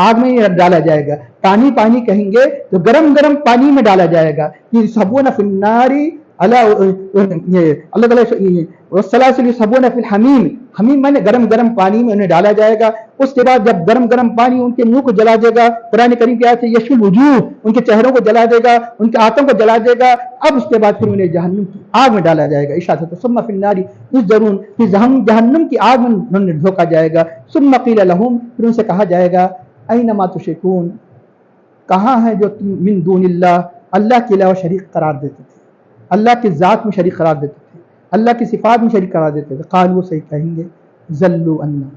آگ میں ہی ڈالا جائے گا، پانی پانی کہیں گے تو گرم گرم پانی میں ڈالا جائے گا، یسحبون فی الناری اللہ تعالیٰ والسلاسل یسحبون فی الحمیم، حمیم میں نے گرم گرم پانی میں انہیں ڈالا جائے گا، اس کے بعد جب گرم گرم پانی ان کے منہ کو جلا دے گا، قرآن کریم کی آیت ہے یشوی الوجوہ، ان کے چہروں کو جلا دے گا، ان کے ہاتھوں کو جلا دے گا، اب اس کے بعد پھر انہیں جہنم کی آگ میں ڈالا جائے گا، ارشاد ہے ثم فی النار یسجرون، پھر جہنم کی آگ میں انہیں دھوکا جائے گا، ثم قیل لہم، پھر ان سے کہا جائے گا این ما تشرکون، کہاں ہے جو تم من دون اللہ، اللہ کے علاوہ شریک قرار دیتے تھے، اللہ کی ذات میں شریک قرار دیتے تھے، اللہ کی صفات میں شریک قرار دیتے تھے، قالوا صحیح کہیں گے ذلوا عنا،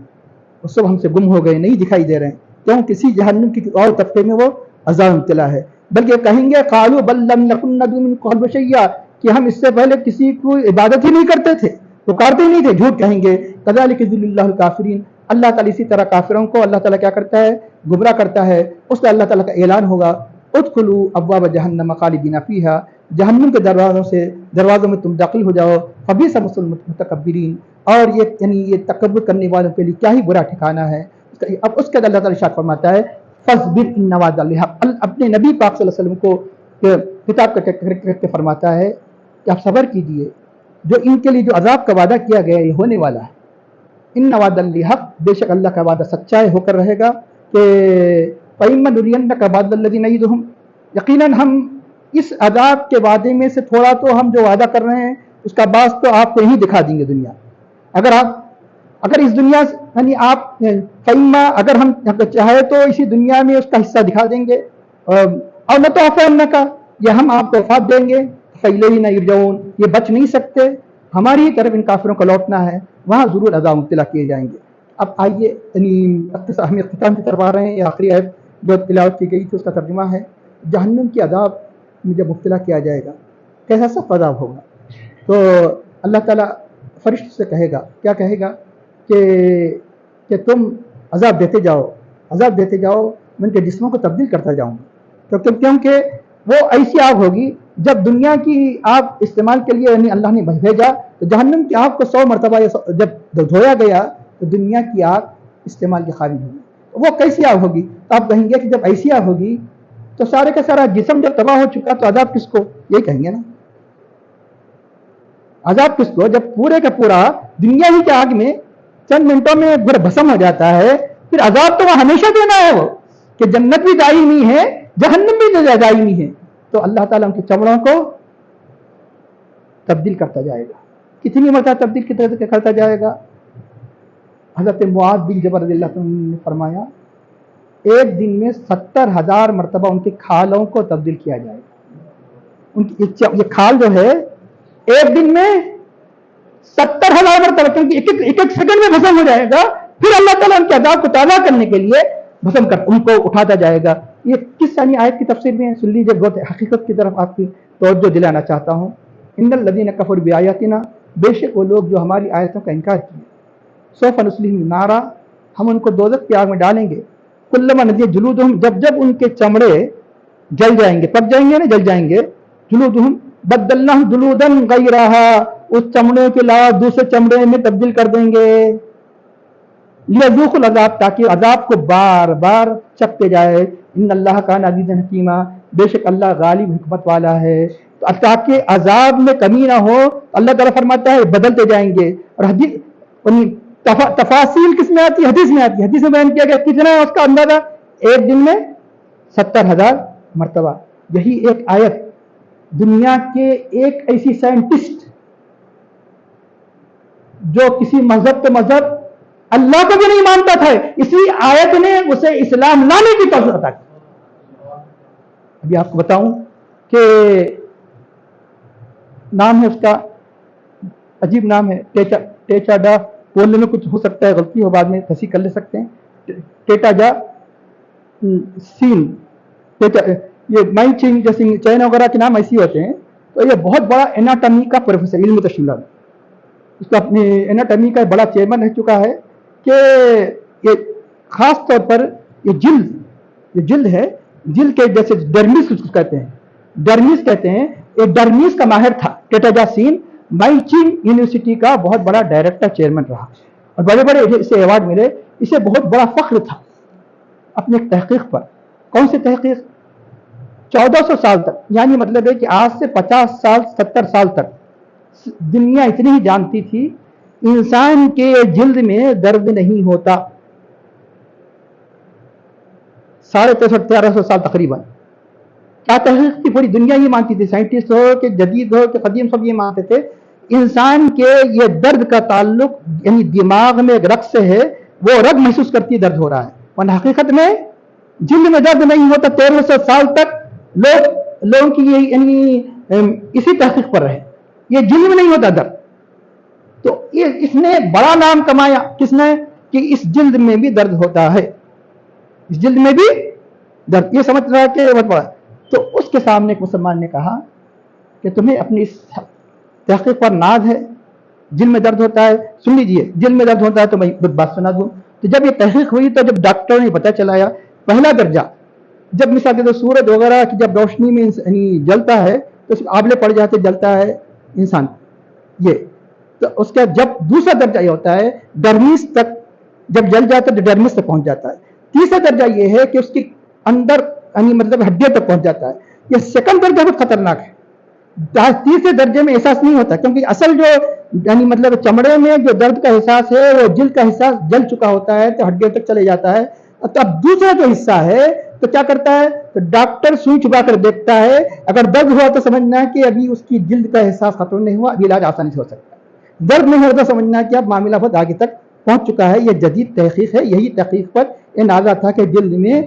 وہ سب ہم سے گم ہو گئے، نہیں دکھائی دے رہے ہیں، کیوں کسی جہنم کی اور طبقے میں وہ عذاب مبتلا ہے، بلکہ کہیں گے قالوا بل لم نکن ندعو من قبل شیئا، کہ ہم اس سے پہلے کسی کو عبادت ہی نہیں کرتے تھے، پکارتے ہی نہیں تھے، جھوٹ کہیں گے، کذالک یضل اللہ الکافرین، اللہ تعالیٰ اسی طرح کافروں کو اللہ تعالیٰ کیا کرتا ہے، گمراہ کرتا ہے، اس کا اللہ تعالیٰ کا اعلان ہوگا ادخلوا ابواب جہنم خالدین فیہا، جہنم کے دروازوں میں تم داخل ہو جاؤ، فبئس مثوى المتکبرین، اور یہ یعنی یہ تکبر کرنے والوں کے لیے کیا ہی برا ٹھکانہ ہے، اب اس کے بعد اللہ تعالیٰ ارشاد فرماتا ہے فاصبر ان وعد الحق، اپنے نبی پاک صلی اللہ علیہ وسلم کو خطاب کر کے فرماتا ہے کہ آپ صبر کیجئے، جو ان کے لیے جو عذاب کا وعدہ کیا گیا یہ ہونے والا ہے، ان وعد الحق، بے شک اللہ کا وعدہ سچا ہو کر رہے گا، کہ فَإِمَّا نُرِيَنَّكَ بَعْضَ الَّذِي نَعِدُهُمْ، یقیناً ہم اس عذاب کے وعدے میں سے تھوڑا تو ہم جو وعدہ کر رہے ہیں اس کا بعض تو آپ کو ہی دکھا دیں گے دنیا، اگر اس دنیا یعنی آپ فَإِمَّا، اگر ہم چاہے تو اسی دنیا میں اس کا حصہ دکھا دیں گے، اور نَتَوَفَّيَنَّكَ، یا ہم آپ کو وفات دیں گے، فَإِلَيْنَا يُرْجَعُونَ، یہ بچ نہیں سکتے، ہماری ہی طرف ان کافروں کو لوٹنا ہے، وہاں ضرور عذاب مبتلا کیے جائیں گے۔ اب آئیے ہم اختتام کی طرف آ رہے ہیں، یہ آخری آیت جو تلاوت کی گئی تھی اس کا ترجمہ ہے، جہنم کی عذاب میں جب مبتلا کیا جائے گا کیسا سخت عذاب ہوگا، تو اللہ تعالیٰ فرشتوں سے کہے گا، کیا کہے گا کہ تم عذاب دیتے جاؤ، میں ان کے جسموں کو تبدیل کرتا جاؤں گا، کیونکہ وہ ایسی آگ ہوگی جب دنیا کی آگ استعمال کے لیے یعنی اللہ نے بھیجا تو جہنم کی آگ کو 100 مرتبہ جب دھویا گیا تو دنیا کی آگ استعمال کے قابل ہوگی، وہ کیسی آگ ہوگی، تو آپ کہیں گے کہ جب ایسی آگ ہوگی تو سارے کا سارا جسم جب تباہ ہو چکا تو عذاب کس کو، یہ کہیں گے نا، عذاب کس کو، جب پورے کا پورا دنیا ہی کی آگ میں چند منٹوں میں پورا بھسم ہو جاتا ہے، پھر عذاب تو وہ ہمیشہ دینا ہے، وہ کہ جنت بھی دائمی ہے جہنم بھی دائمی ہے، تو اللہ تعالیٰ ان کی چمڑوں کو تبدیل کرتا جائے گا، کتنی مرتبہ تبدیل کرتا جائے گا، حضرت معاذ بن جبل رضی اللہ عنہ نے فرمایا ایک دن میں 70,000 مرتبہ ان کی کھالوں کو تبدیل کیا جائے گا، ان کی یہ کھال جو ہے ایک دن میں 70,000 مرتبہ، کیونکہ ایک سیکنڈ میں بھسم ہو جائے گا، پھر اللہ تعالیٰ ان کے عذاب کو تازہ کرنے کے لیے بھسم کر ان کو اٹھاتا جائے گا۔ یہ کس یعنی آیت کی تفسیر میں ہے، سن لیجیے، بہت حقیقت کی طرف آپ کی توجہ دلانا چاہتا ہوں۔ ان الذین کفروا بآیاتنا، بے شک وہ لوگ جو ہماری آیتوں کا انکار کیے، سوف نصلیہم نارا، ہم ان کو دوزخ کی آگ میں ڈالیں گے، کلما نضجت جلودہم، جب ان کے چمڑے جل جائیں گے، پک جائیں گے نا، جل جائیں گے، جلودہم بدلناہم جلودا غیرہا، اس چمڑے کے علاوہ دوسرے چمڑے میں تبدیل کر دیں گے، لیذوقوا العذاب، تاکہ عذاب کو بار بار چکھتے جائے، ان اللہ کان عزیزا حکیما، بے شک اللہ غالب حکمت والا ہے، تاکہ عذاب میں کمی نہ ہو، اللہ تعالیٰ فرماتا ہے بدلتے جائیں گے، اور حدیث تفاصیل کس میں آتی ہے، حدیث میں آتی ہے، حدیث میں بیان کیا گیا کتنا ہے اس کا اندازہ، ایک دن میں 70,000 مرتبہ۔ یہی ایک آیت دنیا کے ایک ایسی سائنٹسٹ جو کسی مذہب تو مذہب اللہ کو بھی نہیں مانتا تھا، اسی آیت نے اسے اسلام لانے کی توفیق عطا کی۔ ابھی آپ کو بتاؤں کہ نام ہے اس کا، عجیب نام ہے، ٹیچا ڈا بولنے میں کچھ ہو سکتا ہے غلطی ہو، بعد میں تصحیح کر لے سکتے ہیں. ٹیٹا سین، یہ مائن چنگ جیسے چائنا وغیرہ کے نام ایسے ہوتے ہیں. تو یہ بہت بڑا ایناٹمی کا پروفیسر، علم تشریح، اس کا اپنی ایناٹمی کا بڑا چیئرمین رہ چکا ہے. کہ یہ خاص طور پر یہ جلد ہے، جلد کے جیسے ڈرمیس کہتے ہیں، ڈرمیس کہتے ہیں، یہ ڈرمیس کا ماہر تھا. ٹیٹا سین مائچنگ یونیورسٹی کا بہت بڑا ڈائریکٹر چیئرمین رہا اور بڑے بڑے اسے ایوارڈ ملے. اسے بہت بڑا فخر تھا اپنے تحقیق پر. کون سی تحقیق؟ 1400 سال تک، یعنی مطلب ہے کہ آج سے 50 سال 70 سال تک دنیا اتنی ہی جانتی تھی انسان کے جلد میں درد نہیں ہوتا. 1350 سال تقریباً کیا تحقیق تھی؟ پوری دنیا یہ مانتی تھی، سائنٹسٹ ہو کہ جدید ہو کہ قدیم، سب یہ مانتے تھے انسان کے یہ درد کا تعلق یعنی دماغ میں ایک رگ سے ہے، وہ رگ محسوس کرتی درد ہو رہا ہے، ورنہ حقیقت میں جلد میں درد نہیں ہوتا. 1300 سال تک لوگوں کی یہ یعنی اسی تحقیق پر رہے، یہ جلد میں نہیں ہوتا درد. تو اس نے بڑا نام کمایا، کس نے؟ کہ اس جلد میں بھی درد ہوتا ہے، اس جلد میں بھی درد. یہ سمجھ رہا ہے کہ بہت بڑا. تو اس کے سامنے ایک مسلمان نے کہا کہ تمہیں اپنی اس تحقیق پر ناز ہے، جلد میں درد ہوتا ہے. سن لیجئے، جلد میں درد ہوتا ہے تو میں خود بات سنا دوں. تو جب یہ تحقیق ہوئی تو جب ڈاکٹروں نے پتہ چلایا پہلا درجہ، جب مثال کے طور سورج وغیرہ کی جب روشنی میں یعنی جلتا ہے تو اس میں آبلے پڑ جاتے، جلتا ہے انسان. یہ تو اس کا جب دوسرا درجہ یہ ہوتا ہے ڈرمیس تک، جب جل جاتا ہے تو ڈرمیس تک پہنچ جاتا ہے. تیسرا درجہ یہ ہے کہ اس کی اندر یعنی مطلب ہڈیوں تک پہنچ جاتا ہے. یہ سیکنڈ درجہ بہت خطرناک ہے. تیسرے درجے میں احساس نہیں ہوتا، کیونکہ اصل جو یعنی مطلب چمڑے میں جو درد کا احساس ہے وہ جلد کا احساس جل چکا ہوتا ہے تو ہڈیوں تک چلے جاتا ہے. اب دوسرا جو حصہ ہے تو کیا کرتا ہے؟ تو ڈاکٹر سوئی چھپا کر دیکھتا ہے، اگر درد ہوا تو سمجھنا کہ ابھی اس کی جلد کا احساس ختم نہیں ہوا، ابھی علاج آسانی سے ہو سکتا ہے. درد نہیں ہوتا سمجھنا کہ اب معاملہ بہت آگے تک پہنچ چکا ہے. یہ جدید تحقیق ہے، یہی تحقیق پر یہ نازا تھا کہ جلد میں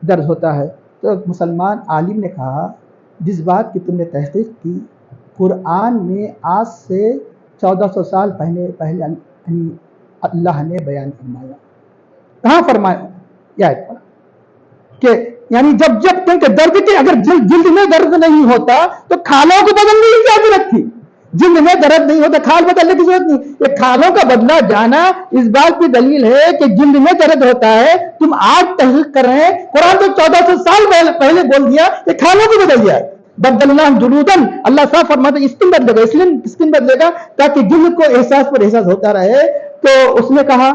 درد ہوتا ہے. تو مسلمان عالم نے کہا جس بات کی تم نے تحقیق کی قرآن میں آج سے 1400 سال پہلے اللہ نے بیان فرمایا. کہاں فرمایا؟ کہ یعنی جب کیونکہ درد کے اگر جلد میں درد نہیں ہوتا تو کھالوں کو بدلنے کی کیا ضرورت تھی؟ جلد میں درد نہیں ہوتا کھال بدلنے کی ضرورت نہیں. یہ کھالوں کا بدلا جانا اس بات کی دلیل ہے کہ جلد میں درد ہوتا ہے. تم آج تحقیق کر رہے ہیں، قرآن تو 1400 سال پہلے بول دیا کہ کھالوں کو بدل دیا. بدل اللہ جلودن، اللہ صاف فرماتا ہے اسکن بدلے گا، اس لیے اسکن بدلے گا تاکہ جلد کو احساس پر احساس ہوتا رہے. تو اس نے کہا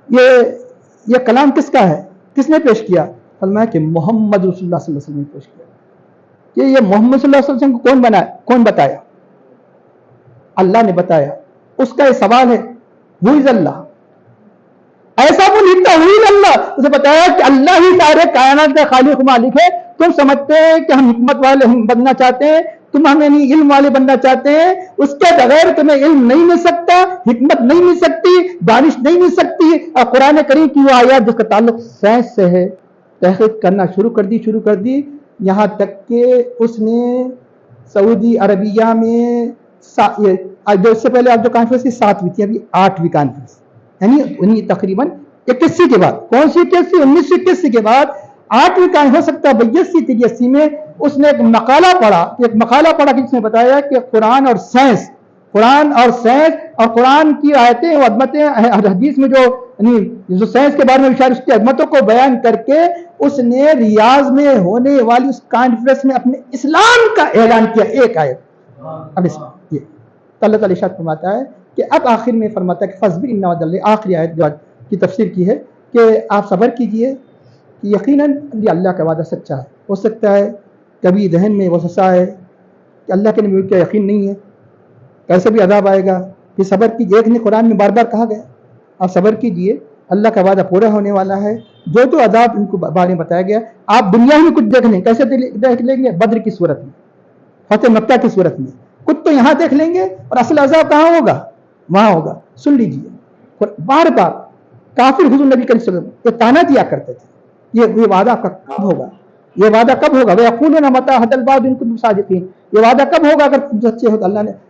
یہ کلام کس کا ہے؟ کس نے پیش کیا؟ فرمایا کہ محمد رسول اللہ صلی اللہ علیہ وسلم نے پیش کیا. کہ یہ محمد صلی اللہ علیہ وسلم کو کون بتایا؟ اللہ نے بتایا. اس کا یہ سوال ہے ہو از اللہ، ایسا وہ لکھتا ہو از اللہ، اسے بتایا کہ اللہ ہی سارے کائنات کا خالق مالک ہے. تم سمجھتے ہیں کہ ہم حکمت والے بننا چاہتے ہیں، تم ہمیں نہیں علم والے بننا چاہتے ہیں. اس کے بغیر تمہیں علم نہیں مل سکتا، حکمت نہیں مل سکتی، دانش نہیں مل سکتی. اور قرآن کریم کی وہ آیات جس کا تعلق سائنس سے ہے تحقیق کرنا شروع کر دی یہاں تک کہ اس نے سعودی عربیہ میں جو اس سے پہلے آپ جو کانفرنس کی 7ویں تھی، ابھی 8ویں کانفرنس، یعنی تقریباً 81 کے بعد، کون سی 81؟ 1981 کے بعد 8ویں کانفرنس، ہو سکتا ہے 82 83 میں اس نے ایک مقالہ پڑھا کہ جس نے بتایا کہ قرآن اور سائنس اور قرآن کی آیتیں و عظمتیں حدیث میں جو سائنس کے بارے میں اشارہ، اس کی عظمتوں کو بیان کر کے اس نے ریاض میں ہونے والی اس کانفرنس میں اپنے اسلام کا اعلان کیا. ایک آیت اب اس یہ اللہ تعالی ارشاد فرماتا ہے کہ اب آخر میں فرماتا ہے کہ فصبر ان وعد اللہ، آخری آیت جو کی تفسیر کی ہے کہ آپ صبر کیجئے کہ یقیناً اللہ کا وعدہ سچا ہے. ہو سکتا ہے کبھی ذہن میں وسوسہ ہے کہ اللہ کے نبی کا یقین نہیں ہے، کیسے بھی عذاب آئے گا. کہ صبر کیجئے، ایک نے قرآن میں بار بار کہا گیا آپ صبر کیجئے، اللہ کا وعدہ پورا ہونے والا ہے. جو عذاب ان کو بارے میں بتایا گیا آپ دنیا میں کچھ دیکھ لیں، کیسے دیکھ لیں گے؟ بدر کی صورت میں، فتح مکہ کی صورت میں کچھ تو یہاں دیکھ لیں گے، اور اصل عذاب کہاں ہوگا؟ وہاں ہوگا. سن لیجئے بار بار کافر حضور نبی کریم صلی اللہ علیہ وسلم یہ تانا دیا کرتے تھے یہ وعدہ آپ کا کب ہوگا؟ یہ وعدہ کب ہوگا؟ وَيَقُولُونَ مَتَىٰ هَذَا الْوَعْدُ إِن كُنتُمْ صَادِقِينَ، یہ وعدہ کب ہوگا اگر تم سچے ہو؟ تو اللہ نے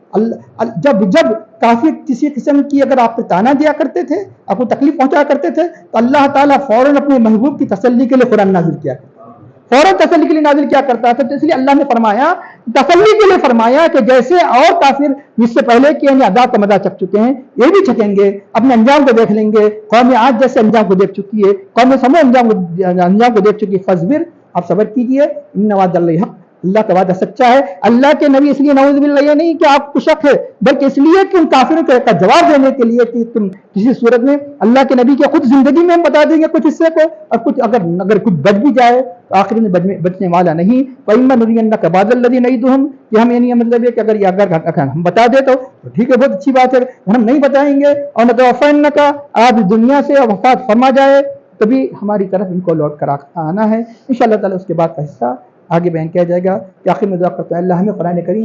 جب کافر کسی قسم کی اگر آپ پہ تانا دیا کرتے تھے، آپ کو تکلیف پہنچا کرتے تھے، تو اللہ تعالیٰ فوراً اپنے محبوب کی تسلی کے لیے قرآن نازل کیا کرتا، فوراً تسلی کے لیے نازل کیا کرتا تھا. تو اس لیے اللہ نے فرمایا، تسلی کے لیے فرمایا کہ جیسے اور کافر جس سے پہلے کے عذاب کا مزہ چکھ چکے ہیں، یہ بھی چکھیں گے، اپنے انجام کو دیکھ لیں گے. قوم عاد جیسے انجام کو دیکھ چکی ہے، قوم سمود انجام کو دیکھ چکی ہے. فصبر، آپ صبر کیجئے، ان وعد اللہ حق، اللہ کا وعدہ سچا ہے. اللہ کے نبی اس لیے نعوذ باللہ یہ نہیں کہ آپ کو شک ہے، بلکہ اس لیے کہ ان کافروں کا جواب دینے کے لیے کہ تم کسی صورت میں اللہ کے نبی کے خود زندگی میں ہم بتا دیں گے کچھ حصے کو، اور کچھ اگر کچھ بچ بھی جائے تو آخر میں بچنے والا نہیں. فَإِمَّا نُرِيَنَّكَ بَعْضَ الَّذِي نَعِدُهُمْ، کہ ہم یہ نہیں مطلب ہے کہ اگر ہم بتا دے تو ٹھیک ہے، بہت اچھی بات ہے. ہم نہیں بتائیں گے اور نَتَوَفَّيَنَّكَ، آپ دنیا سے وفات فرما جائے تبھی ہماری طرف ان کو لوٹ کر آنا ہے. انشاءاللہ تعالی اس کے بعد کا حصہ آگے بیان کیا جائے گا. کہ آخر میں دعا کرتا ہے اللہ ہمیں قرآن کریم